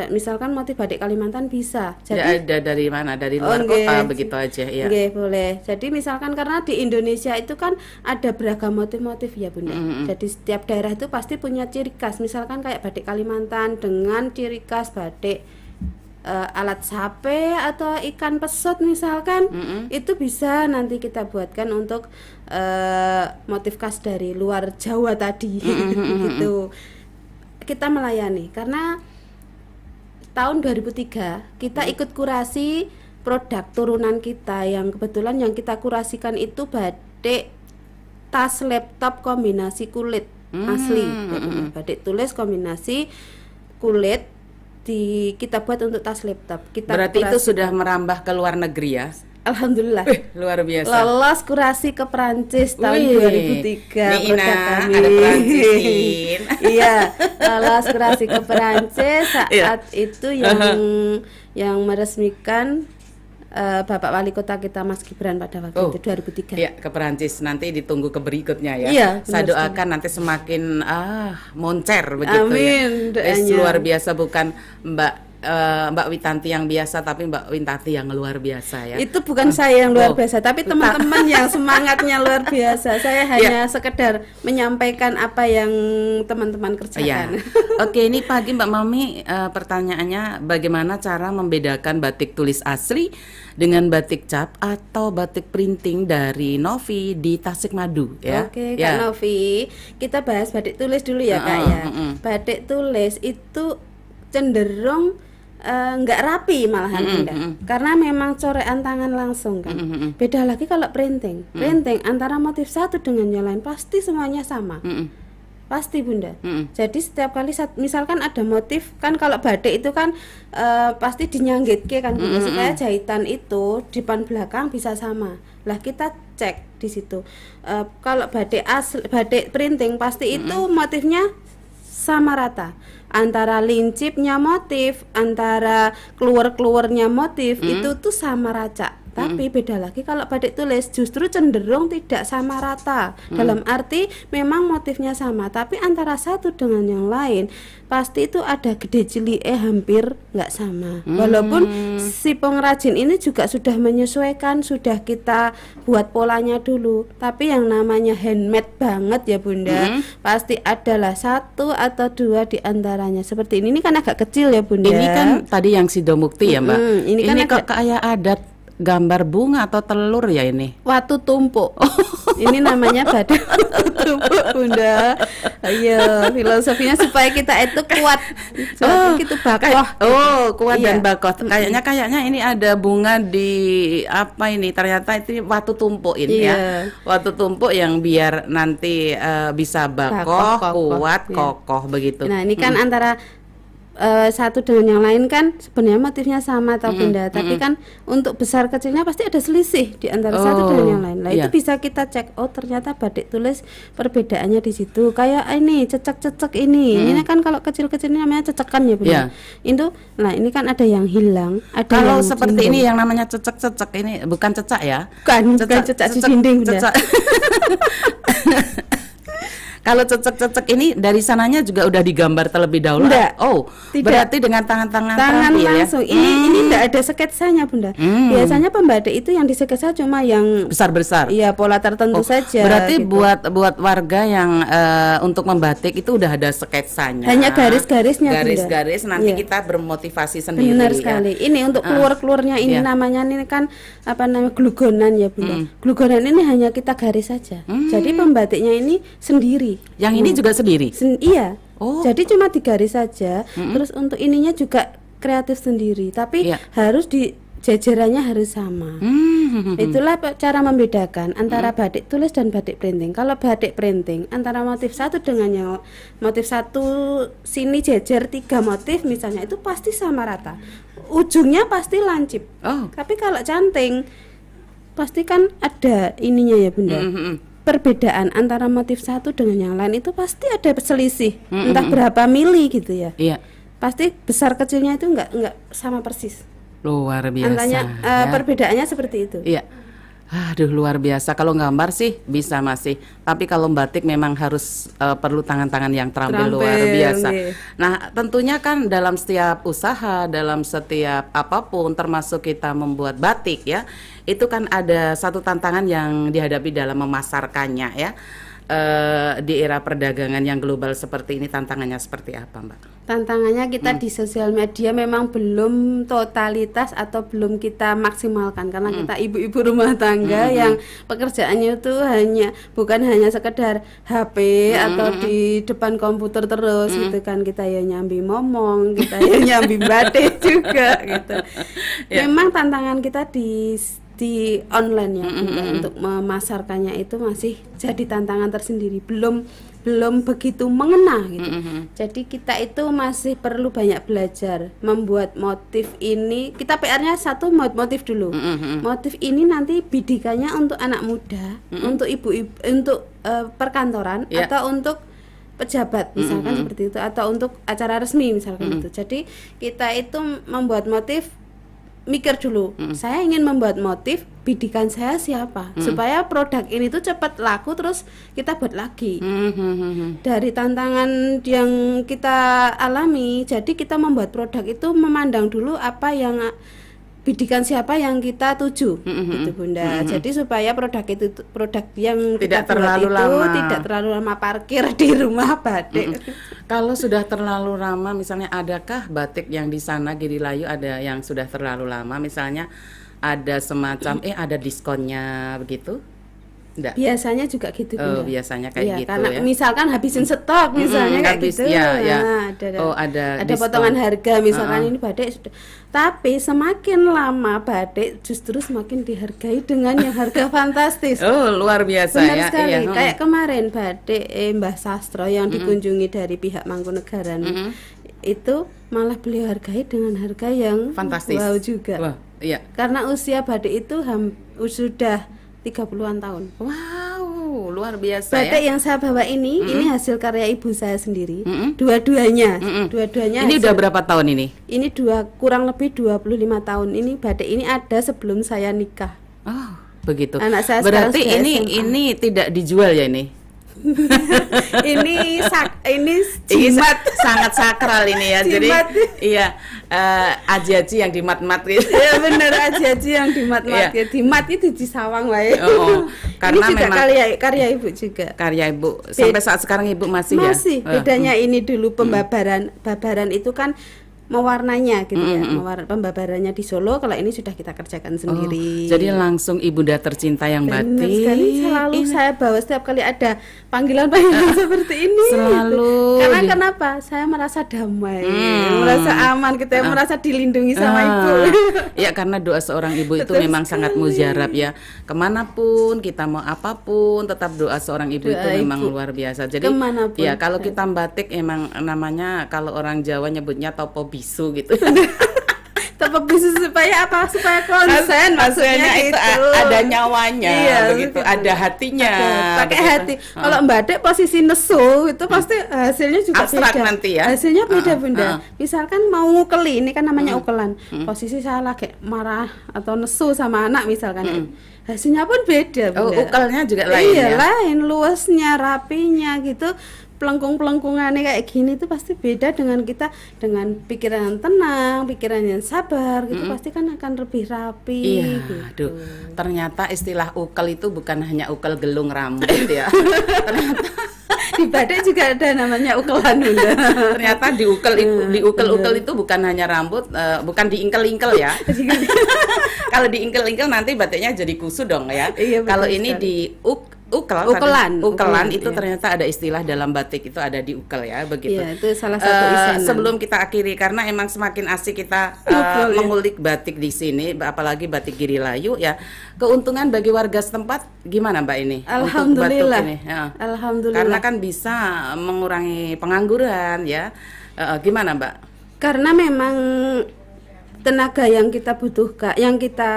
[SPEAKER 2] misalkan motif batik Kalimantan bisa. Jadi
[SPEAKER 1] ya, ada dari mana? Dari luar kota begitu aja ya.
[SPEAKER 2] Boleh. Jadi misalkan karena di Indonesia itu kan ada beragam motif-motif ya Bunda. Jadi setiap daerah itu pasti punya ciri khas. Misalkan kayak batik Kalimantan dengan ciri khas batik alat sape atau ikan pesut misalkan, itu bisa nanti kita buatkan untuk motif khas dari luar Jawa tadi. Gitu. Kita melayani karena tahun 2003 kita ikut kurasi produk turunan kita yang kebetulan yang kita kurasikan itu batik tas laptop kombinasi kulit asli, batik tulis kombinasi kulit kita buat untuk tas laptop.
[SPEAKER 1] Berarti itu sudah merambah ke luar negeri ya?
[SPEAKER 2] Alhamdulillah.
[SPEAKER 1] Luar biasa.
[SPEAKER 2] Lolos kurasi ke Perancis tahun 2003.
[SPEAKER 1] Nih Ina, ada Perancisin.
[SPEAKER 2] Iya, lolos kurasi ke Perancis saat itu yang meresmikan Bapak Wali Kota kita Mas Gibran pada waktu itu 2003.
[SPEAKER 1] Iya, ke Perancis. Nanti ditunggu ke berikutnya ya.
[SPEAKER 2] Iya,
[SPEAKER 1] saya doakan nanti semakin moncer begitu.
[SPEAKER 2] Amin,
[SPEAKER 1] ya. Luar biasa, bukan Mbak Witanti yang biasa, tapi Mbak Witanti yang luar biasa ya.
[SPEAKER 2] Itu bukan saya yang luar biasa, tapi teman-teman yang semangatnya luar biasa. Saya hanya sekedar menyampaikan apa yang teman-teman kerjakan.
[SPEAKER 1] Oke, ini pagi Mbak Mami, pertanyaannya bagaimana cara membedakan batik tulis asli dengan batik cap atau batik printing dari Novi di Tasikmadu ya.
[SPEAKER 2] Oke, Kak Novi, kita bahas batik tulis dulu ya Kak ya. Batik tulis itu cenderung nggak rapi malahan Bunda. Karena memang corekan tangan langsung kan. Beda lagi kalau printing. Printing antara motif satu dengan yang lain pasti semuanya sama. Pasti Bunda. Jadi setiap kali misalkan ada motif kan, kalau batik itu kan pasti dinyanggitke kan Bunda, supaya jahitan itu depan belakang bisa sama. Lah kita cek di situ. Kalau batik asli, batik printing pasti itu motifnya sama rata. Antara lincipnya motif, antara keluar-keluarnya motif itu tuh sama rata. Tapi beda lagi kalau batik tulis, justru cenderung tidak sama rata. Dalam arti memang motifnya sama, tapi antara satu dengan yang lain pasti itu ada gede cilik hampir nggak sama. Walaupun si pengrajin ini juga sudah menyesuaikan, sudah kita buat polanya dulu. Tapi yang namanya handmade banget ya Bunda, pasti adalah satu atau dua di antaranya. Seperti ini kan agak kecil ya Bunda.
[SPEAKER 1] Ini kan tadi yang Sidomukti ya Mbak.
[SPEAKER 2] Ini kan
[SPEAKER 1] kok kayak adat gambar bunga atau telur ya ini?
[SPEAKER 2] Watu tumpuk. Ini namanya batik watu tumpuk Bunda. Iya, filosofinya supaya kita itu kuat. Itu bakoh.
[SPEAKER 1] Kuat dan bakoh. Kayaknya ini ada bunga di apa ini? Ternyata itu watu tumpuk ini ya. Watu tumpuk yang biar nanti bisa bakoh, kuat, kokoh begitu.
[SPEAKER 2] Nah, ini kan antara satu dengan yang lain kan sebenarnya motifnya sama atau Bunda, tapi kan untuk besar kecilnya pasti ada selisih di antara satu dengan yang lain. Lah itu bisa kita cek, oh ternyata batik tulis perbedaannya di situ. Kayak ini cecek-cecek ini. Ini kan kalau kecil-kecilnya namanya cecekan ya Bunda. Itu nah ini kan ada yang hilang, ada
[SPEAKER 1] kalau
[SPEAKER 2] yang
[SPEAKER 1] seperti ini yang namanya cecek-cecek ini bukan cecak ya?
[SPEAKER 2] Bukan cecak di dinding Bunda.
[SPEAKER 1] Kalau cecek-cecek ini dari sananya juga udah digambar terlebih dahulu.
[SPEAKER 2] Enggak,
[SPEAKER 1] tidak. Berarti dengan tangan
[SPEAKER 2] langsung.
[SPEAKER 1] Ya?
[SPEAKER 2] Ini enggak ada sketsanya Bunda. Biasanya pembatik itu yang disketsa cuma yang
[SPEAKER 1] besar-besar.
[SPEAKER 2] Iya, pola tertentu saja.
[SPEAKER 1] Berarti
[SPEAKER 2] gitu.
[SPEAKER 1] buat warga yang untuk membatik itu udah ada sketsanya.
[SPEAKER 2] Hanya garis-garisnya.
[SPEAKER 1] Garis-garis nanti kita bermotivasi sendiri.
[SPEAKER 2] Benar sekali. Ini untuk keluar-keluarnya ini namanya ini kan apa namanya glugonan ya Bunda. Glugonan ini hanya kita garis saja. Jadi pembatiknya ini sendiri.
[SPEAKER 1] Yang ini juga sendiri?
[SPEAKER 2] Iya. Jadi cuma digaris saja. Terus untuk ininya juga kreatif sendiri. Tapi harus di jajarannya harus sama. Itulah cara membedakan antara batik tulis dan batik printing. Kalau batik printing antara motif satu dengan yang motif satu sini jajar 3 motif misalnya, itu pasti sama rata. Ujungnya pasti lancip. Tapi kalau canting pasti kan ada ininya ya Bunda. Perbedaan antara motif satu dengan yang lain itu pasti ada selisih, entah berapa mili gitu ya. Pasti besar kecilnya itu enggak sama persis.
[SPEAKER 1] Luar biasa.
[SPEAKER 2] Antanya perbedaannya seperti itu.
[SPEAKER 1] Iya. Aduh, luar biasa. Kalau gambar sih bisa masih, tapi kalau batik memang harus perlu tangan-tangan yang terampil luar biasa. Nah, tentunya kan dalam setiap usaha, dalam setiap apapun, termasuk kita membuat batik ya, itu kan ada satu tantangan yang dihadapi dalam memasarkannya ya. Di era perdagangan yang global seperti ini, tantangannya seperti apa Mbak?
[SPEAKER 2] Tantangannya kita di sosial media memang belum totalitas atau belum kita maksimalkan, karena kita ibu-ibu rumah tangga yang pekerjaannya itu bukan hanya sekedar HP atau di depan komputer terus gitu kan. Kita ya nyambi momong, kita ya nyambi batik juga gitu. Memang tantangan kita di online ya untuk memasarkannya itu masih jadi tantangan tersendiri, belum begitu mengena gitu. Jadi kita itu masih perlu banyak belajar membuat motif ini. Kita PR-nya satu motif dulu. Motif ini nanti bidikannya untuk anak muda, untuk ibu-ibu, untuk perkantoran atau untuk pejabat misalkan seperti itu, atau untuk acara resmi misalkan itu. Jadi kita itu membuat motif, mikir dulu, saya ingin membuat motif, bidikan saya siapa, supaya produk ini tuh cepat laku, terus kita buat lagi. Dari tantangan yang kita alami, jadi kita membuat produk itu memandang dulu apa yang bidikan siapa yang kita tuju, gitu Bunda. Jadi supaya produk yang
[SPEAKER 1] tidak
[SPEAKER 2] kita
[SPEAKER 1] terlalu
[SPEAKER 2] buat itu
[SPEAKER 1] lama,
[SPEAKER 2] tidak terlalu lama parkir di rumah batik.
[SPEAKER 1] Kalau sudah terlalu lama, misalnya adakah batik yang di sana Girilayu ada yang sudah terlalu lama, misalnya ada semacam ada diskonnya begitu? Enggak.
[SPEAKER 2] Biasanya juga gitu,
[SPEAKER 1] Oh,
[SPEAKER 2] Bunda.
[SPEAKER 1] biasanya kayak
[SPEAKER 2] Iya,
[SPEAKER 1] gitu
[SPEAKER 2] karena
[SPEAKER 1] ya.
[SPEAKER 2] misalkan habisin stok misalnya kayak
[SPEAKER 1] habis,
[SPEAKER 2] gitu.
[SPEAKER 1] ya, ya.
[SPEAKER 2] Nah,
[SPEAKER 1] ada
[SPEAKER 2] ada
[SPEAKER 1] diskon.
[SPEAKER 2] potongan harga misalkan ini batik sudah. Tapi semakin lama batik justru semakin dihargai dengan yang harga fantastis.
[SPEAKER 1] Oh, luar biasa
[SPEAKER 2] Benar
[SPEAKER 1] ya.
[SPEAKER 2] sekali.
[SPEAKER 1] Iya,
[SPEAKER 2] Kayak kemarin batik Mbah Sastro yang dikunjungi dari pihak Mangkunegaran. Itu malah beliau hargai dengan harga yang
[SPEAKER 1] fantastis.
[SPEAKER 2] wow juga.
[SPEAKER 1] Wah, iya.
[SPEAKER 2] Karena usia batik itu sudah 30-an tahun.
[SPEAKER 1] Wow, luar biasa
[SPEAKER 2] Batik
[SPEAKER 1] ya.
[SPEAKER 2] yang saya bawa ini hasil karya ibu saya sendiri. Dua-duanya. Dua-duanya.
[SPEAKER 1] Ini udah berapa tahun ini?
[SPEAKER 2] Ini kurang lebih 25 tahun. Ini batik ini ada sebelum saya nikah.
[SPEAKER 1] Oh, begitu.
[SPEAKER 2] Anak saya
[SPEAKER 1] Berarti
[SPEAKER 2] sekarang sudah SMA.
[SPEAKER 1] ini tidak dijual ya ini?
[SPEAKER 2] ini
[SPEAKER 1] Ini
[SPEAKER 2] jimat.
[SPEAKER 1] sangat sakral ini ya. Jadi
[SPEAKER 2] Jimat.
[SPEAKER 1] iya, aji-aji yang dimat-mat gitu.
[SPEAKER 2] Ya bener aja yang dimat-mat
[SPEAKER 1] Iya.
[SPEAKER 2] ya. Dimat itu di sawang wae.
[SPEAKER 1] Oh, karena
[SPEAKER 2] ini juga
[SPEAKER 1] memang
[SPEAKER 2] karya ibu juga.
[SPEAKER 1] karya ibu sampai saat sekarang ibu masih ya.
[SPEAKER 2] Masih. Bedanya ini dulu babaran itu kan mewarnanya gitu ya. Pembabarannya di Solo, kalau ini sudah kita kerjakan sendiri.
[SPEAKER 1] Jadi langsung ibunda tercinta yang
[SPEAKER 2] Benar
[SPEAKER 1] batik.
[SPEAKER 2] sekali, selalu saya bawa setiap kali ada panggilan-panggilan seperti ini.
[SPEAKER 1] Selalu
[SPEAKER 2] Karena kenapa? Saya merasa damai, merasa aman, kita merasa dilindungi sama ibu.
[SPEAKER 1] Ya, karena doa seorang ibu itu
[SPEAKER 2] Betul
[SPEAKER 1] memang sangat mujarab ya. Kemanapun kita mau apapun, tetap doa seorang ibu itu
[SPEAKER 2] Doa
[SPEAKER 1] memang
[SPEAKER 2] ibu.
[SPEAKER 1] luar biasa. Jadi
[SPEAKER 2] Kemanapun.
[SPEAKER 1] ya kalau kita batik emang namanya, kalau orang Jawa nyebutnya topo bisu gitu.
[SPEAKER 2] Tepuk bisu supaya apa? Supaya konsen maksudnya
[SPEAKER 1] itu
[SPEAKER 2] gitu.
[SPEAKER 1] ada nyawanya,
[SPEAKER 2] Iya,
[SPEAKER 1] begitu,
[SPEAKER 2] begitu.
[SPEAKER 1] ada hatinya.
[SPEAKER 2] Pakai
[SPEAKER 1] begitu.
[SPEAKER 2] hati. Kalau batik posisi nesu itu pasti hasilnya juga
[SPEAKER 1] Abstrak
[SPEAKER 2] beda.
[SPEAKER 1] nanti ya.
[SPEAKER 2] Hasilnya beda bunda. Misalkan mau ngukeli, ini kan namanya ukelan. Posisi saya lagi marah atau nesu sama anak misalkan. Hasilnya pun beda
[SPEAKER 1] Oh,
[SPEAKER 2] bunda.
[SPEAKER 1] ukelnya juga lain ya.
[SPEAKER 2] Iya, lain, luasnya, rapinya gitu. Pelengkung-pelengkungannya kayak gini tuh pasti beda dengan kita dengan pikiran yang tenang, pikiran yang sabar gitu, pasti kan akan lebih rapi.
[SPEAKER 1] Iya,
[SPEAKER 2] gitu.
[SPEAKER 1] aduh. Ternyata istilah ukel itu bukan hanya ukel gelung rambut ya.
[SPEAKER 2] Di batik juga ada namanya ukelan bunda.
[SPEAKER 1] Ternyata diukel itu bukan hanya rambut, bukan diingkel-ingkel ya. Kalau diingkel-ingkel nanti batiknya jadi kusu dong ya.
[SPEAKER 2] Iya, betul
[SPEAKER 1] Kalau ini
[SPEAKER 2] sekali.
[SPEAKER 1] ukelan
[SPEAKER 2] Ukelan,
[SPEAKER 1] itu
[SPEAKER 2] iya.
[SPEAKER 1] ternyata ada istilah dalam batik itu, ada diukel ya, begitu.
[SPEAKER 2] Iya, itu salah satu isanan.
[SPEAKER 1] Sebelum kita akhiri, karena emang semakin asik kita
[SPEAKER 2] Ngobrol, ya.
[SPEAKER 1] mengulik batik di sini, apalagi batik Girilayu ya. Keuntungan bagi warga setempat gimana Mbak ini? Untuk batik
[SPEAKER 2] Alhamdulillah.
[SPEAKER 1] ini? Ya.
[SPEAKER 2] Alhamdulillah.
[SPEAKER 1] Karena kan bisa mengurangi pengangguran ya. Gimana Mbak?
[SPEAKER 2] Karena memang tenaga yang kita butuhkan, yang kita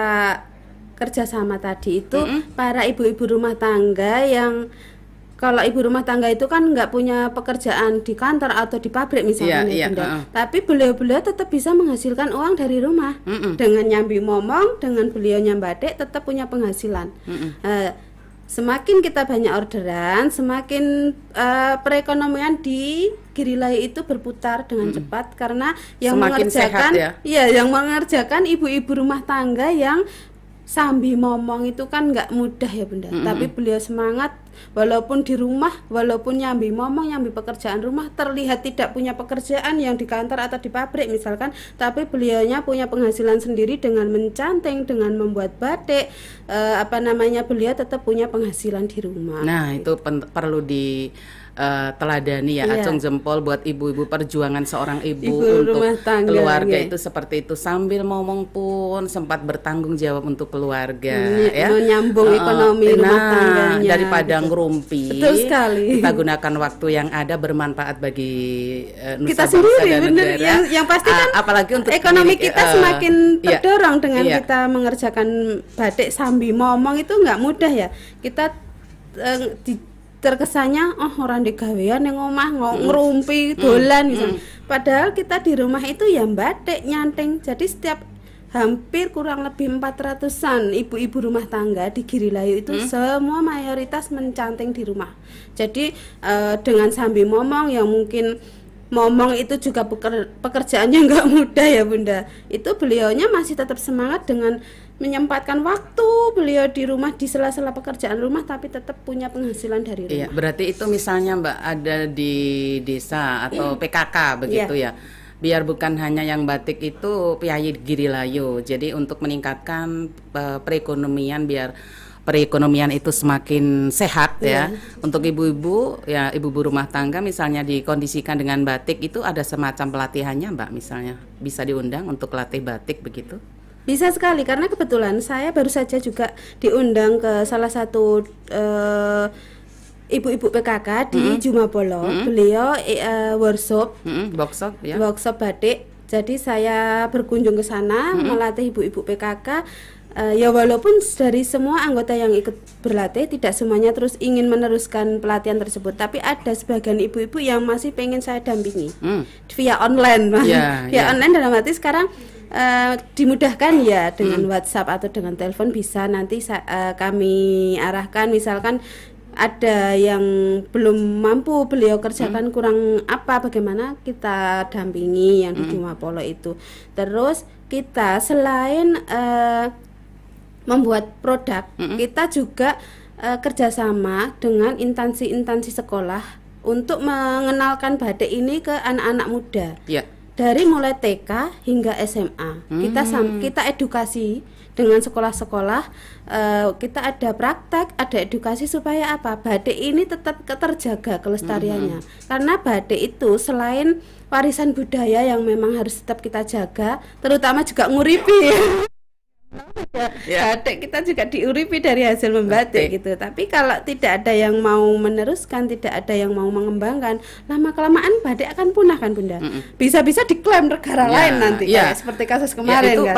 [SPEAKER 2] kerjasama tadi itu para ibu-ibu rumah tangga yang, kalau ibu rumah tangga itu kan nggak punya pekerjaan di kantor atau di pabrik misalnya,
[SPEAKER 1] Iya,
[SPEAKER 2] Bunda. Tapi beliau-beliau tetap bisa menghasilkan uang dari rumah dengan nyambi momong, dengan beliau nyambatik tetap punya penghasilan. Semakin kita banyak orderan, semakin perekonomian di Girilayu itu berputar dengan cepat, karena yang
[SPEAKER 1] Semakin
[SPEAKER 2] mengerjakan,
[SPEAKER 1] sehat ya?
[SPEAKER 2] iya, yang mengerjakan ibu-ibu rumah tangga yang sambil momong itu kan nggak mudah ya Bunda. Tapi beliau semangat, walaupun di rumah, walaupun nyambi momong, nyambi pekerjaan rumah, terlihat tidak punya pekerjaan yang di kantor atau di pabrik misalkan, tapi beliaunya punya penghasilan sendiri dengan mencanting, dengan membuat batik, beliau tetap punya penghasilan di rumah.
[SPEAKER 1] Nah, itu perlu di teladani ya,
[SPEAKER 2] Iya.
[SPEAKER 1] acung jempol buat ibu-ibu, perjuangan seorang ibu
[SPEAKER 2] Ibu
[SPEAKER 1] untuk
[SPEAKER 2] rumah tangga,
[SPEAKER 1] keluarga
[SPEAKER 2] iya.
[SPEAKER 1] itu seperti itu, sambil ngomong pun sempat bertanggung jawab untuk keluarga ya,
[SPEAKER 2] menyambung ekonomi rumah tangganya
[SPEAKER 1] daripada
[SPEAKER 2] gitu.
[SPEAKER 1] ngerumpi.
[SPEAKER 2] Betul sekali.
[SPEAKER 1] Kita gunakan waktu yang ada bermanfaat bagi nusa
[SPEAKER 2] Kita
[SPEAKER 1] bangsa
[SPEAKER 2] sendiri
[SPEAKER 1] dan
[SPEAKER 2] bener,
[SPEAKER 1] negara.
[SPEAKER 2] yang pasti kan
[SPEAKER 1] apalagi untuk
[SPEAKER 2] ekonomi
[SPEAKER 1] milik,
[SPEAKER 2] kita semakin
[SPEAKER 1] iya.
[SPEAKER 2] terdorong dengan
[SPEAKER 1] Iya.
[SPEAKER 2] kita mengerjakan batik sambil momong, itu nggak mudah ya. Kita terkesannya orang di gawean yang omah ngerumpi dolan gitu. Padahal kita di rumah itu ya batik, nyanting. Jadi setiap hampir kurang lebih 400-an ibu-ibu rumah tangga di Girilayu itu semua mayoritas mencanting di rumah. Jadi dengan sambil momong yang mungkin momong itu juga pekerjaannya nggak mudah ya Bunda. Itu beliaunya masih tetap semangat dengan menyempatkan waktu beliau di rumah, di sela-sela pekerjaan rumah, tapi tetap punya penghasilan dari rumah.
[SPEAKER 1] Iya, berarti itu misalnya Mbak ada di desa atau PKK begitu ya. Biar bukan hanya yang batik itu Piyayi Girilayu. Jadi untuk meningkatkan perekonomian, biar perekonomian itu semakin sehat ya. Untuk ibu-ibu ya, ibu-ibu rumah tangga misalnya dikondisikan dengan batik itu ada semacam pelatihannya Mbak, misalnya bisa diundang untuk latih batik begitu.
[SPEAKER 2] Bisa sekali, karena kebetulan saya baru saja juga diundang ke salah satu ibu-ibu PKK di Jumapolo. Beliau workshop
[SPEAKER 1] Ya.
[SPEAKER 2] workshop batik. Jadi saya berkunjung ke sana melatih ibu-ibu PKK. Ya walaupun dari semua anggota yang ikut berlatih tidak semuanya terus ingin meneruskan pelatihan tersebut, tapi ada sebagian ibu-ibu yang masih pengen saya dampingi via online. Via online dalam arti sekarang dimudahkan ya dengan WhatsApp atau dengan telepon, bisa nanti kami arahkan, misalkan ada yang belum mampu beliau kerjakan kurang apa, bagaimana kita dampingi yang di Jumapolo itu. Terus kita selain membuat produk, kita juga kerjasama dengan instansi-instansi sekolah untuk mengenalkan batik ini ke anak-anak muda. Dari mulai TK hingga SMA, kita edukasi dengan sekolah-sekolah, kita ada praktek, ada edukasi supaya apa, batik ini tetap terjaga kelestariannya. Karena batik itu selain warisan budaya yang memang harus tetap kita jaga, terutama juga nguripi. Batik kita juga diuripi dari hasil membatik gitu. Tapi kalau tidak ada yang mau meneruskan, tidak ada yang mau mengembangkan, lama kelamaan batik akan punah kan Bunda. Bisa-bisa diklaim negara lain nanti kayak seperti kasus kemarin
[SPEAKER 1] itu
[SPEAKER 2] kan.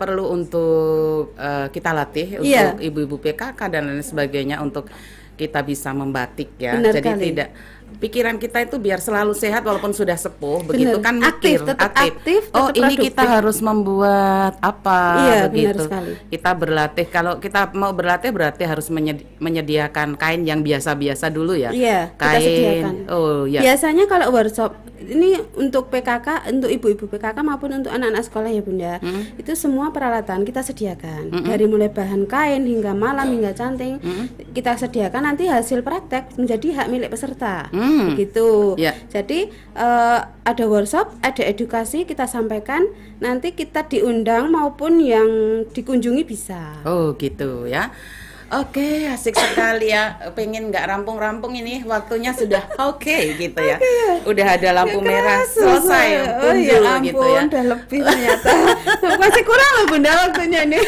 [SPEAKER 1] perlu untuk kita latih untuk ibu-ibu PKK dan lain sebagainya untuk kita bisa membatik ya.
[SPEAKER 2] Benar
[SPEAKER 1] Jadi
[SPEAKER 2] kali.
[SPEAKER 1] tidak, pikiran kita itu biar selalu sehat walaupun sudah sepuh. Begitu kan
[SPEAKER 2] aktif,
[SPEAKER 1] mikir
[SPEAKER 2] tetap aktif,
[SPEAKER 1] oh
[SPEAKER 2] tetap
[SPEAKER 1] ini
[SPEAKER 2] produktif.
[SPEAKER 1] kita harus membuat apa begitu.
[SPEAKER 2] Benar sekali.
[SPEAKER 1] Kita berlatih, kalau kita mau berlatih berarti harus menyediakan kain yang biasa-biasa dulu ya.
[SPEAKER 2] Kita
[SPEAKER 1] Kain.
[SPEAKER 2] sediakan. Biasanya kalau workshop ini untuk PKK, untuk ibu-ibu PKK maupun untuk anak-anak sekolah ya Bunda, itu semua peralatan kita sediakan. Dari mulai bahan kain hingga malam hingga canting, kita sediakan, nanti hasil praktek menjadi hak milik peserta. Begitu. Jadi ada workshop, ada edukasi kita sampaikan, nanti kita diundang maupun yang dikunjungi bisa.
[SPEAKER 1] Oh gitu ya. Oke, asik sekali ya. Pengen nggak rampung-rampung ini, waktunya sudah oke gitu ya. Udah ada lampu merah, selesai.
[SPEAKER 2] Oh ya ampun,
[SPEAKER 1] gitu ya.
[SPEAKER 2] udah lebih ternyata. Masih kurang loh Bunda waktunya nih.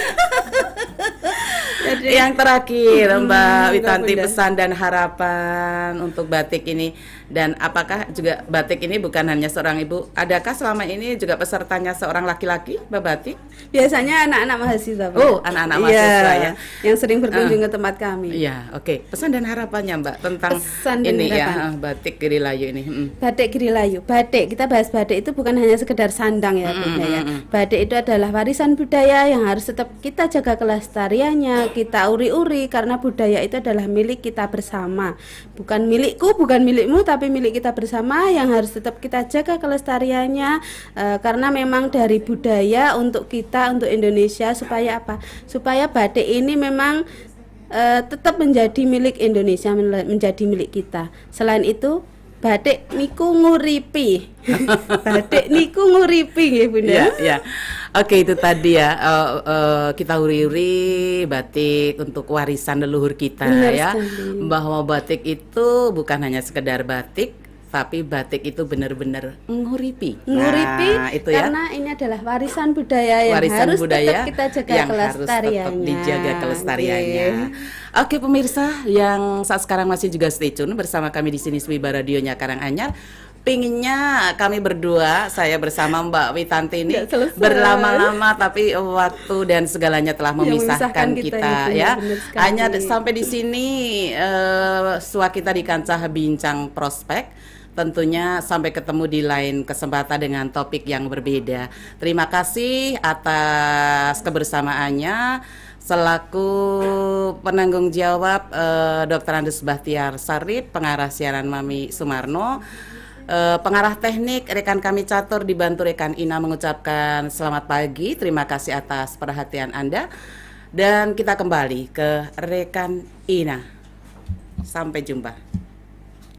[SPEAKER 2] Jadi,
[SPEAKER 1] yang terakhir Mbak Witanti,
[SPEAKER 2] Bunda,
[SPEAKER 1] pesan dan harapan untuk batik ini, dan apakah juga batik ini bukan hanya seorang ibu, adakah selama ini juga pesertanya seorang laki-laki Mbak batik?
[SPEAKER 2] Biasanya anak-anak mahasiswa Pak.
[SPEAKER 1] Oh, anak-anak mahasiswa ya,
[SPEAKER 2] yang sering berkunjung ke tempat kami.
[SPEAKER 1] Iya, oke. Pesan dan harapannya Mbak tentang
[SPEAKER 2] Pesan dan
[SPEAKER 1] ini
[SPEAKER 2] harapan.
[SPEAKER 1] ya, batik Girilayu ini.
[SPEAKER 2] Batik Girilayu, batik, kita bahas batik itu bukan hanya sekedar sandang ya Bunda ya. Batik itu adalah warisan budaya yang harus tetap kita jaga kelestariannya, kita uri-uri, karena budaya itu adalah milik kita bersama. Bukan milikku, bukan milikmu, tapi milik kita bersama yang harus tetap kita jaga kelestariannya, karena memang dari budaya untuk kita, untuk Indonesia, supaya apa? Supaya batik ini memang tetap menjadi milik Indonesia, menjadi milik kita. Selain itu, batik niku nguripi. Batik niku nguripi nggih Bunda.
[SPEAKER 1] Ya. Oke, itu tadi ya, kita uri-uri batik untuk warisan leluhur kita.
[SPEAKER 2] Benar
[SPEAKER 1] ya
[SPEAKER 2] sekali.
[SPEAKER 1] Bahwa batik itu bukan hanya sekedar batik, tapi batik itu benar-benar nguripi.
[SPEAKER 2] Nguripi,
[SPEAKER 1] itu ya,
[SPEAKER 2] karena ini adalah warisan budaya yang
[SPEAKER 1] warisan
[SPEAKER 2] harus
[SPEAKER 1] budaya
[SPEAKER 2] tetap kita jaga
[SPEAKER 1] yang harus
[SPEAKER 2] kelestariannya.
[SPEAKER 1] tetap dijaga kelestariannya. Oke pemirsa yang saat sekarang masih juga stay tune bersama kami di sini Swiba Radionya Karanganyar. Pinginnya kami berdua, saya bersama Mbak Witanti ini berlama-lama, tapi waktu dan segalanya telah memisahkan kita ya. Hanya sampai di sini suara kita di kancah bincang prospek. Tentunya sampai ketemu di lain kesempatan dengan topik yang berbeda. Terima kasih atas kebersamaannya. Selaku penanggung jawab Dr. Andes Bahtiar Sarip, pengarah siaran Mami Sumarno, pengarah teknik rekan kami Catur dibantu rekan Ina, mengucapkan selamat pagi. Terima kasih atas perhatian Anda. Dan kita kembali ke rekan Ina. Sampai jumpa.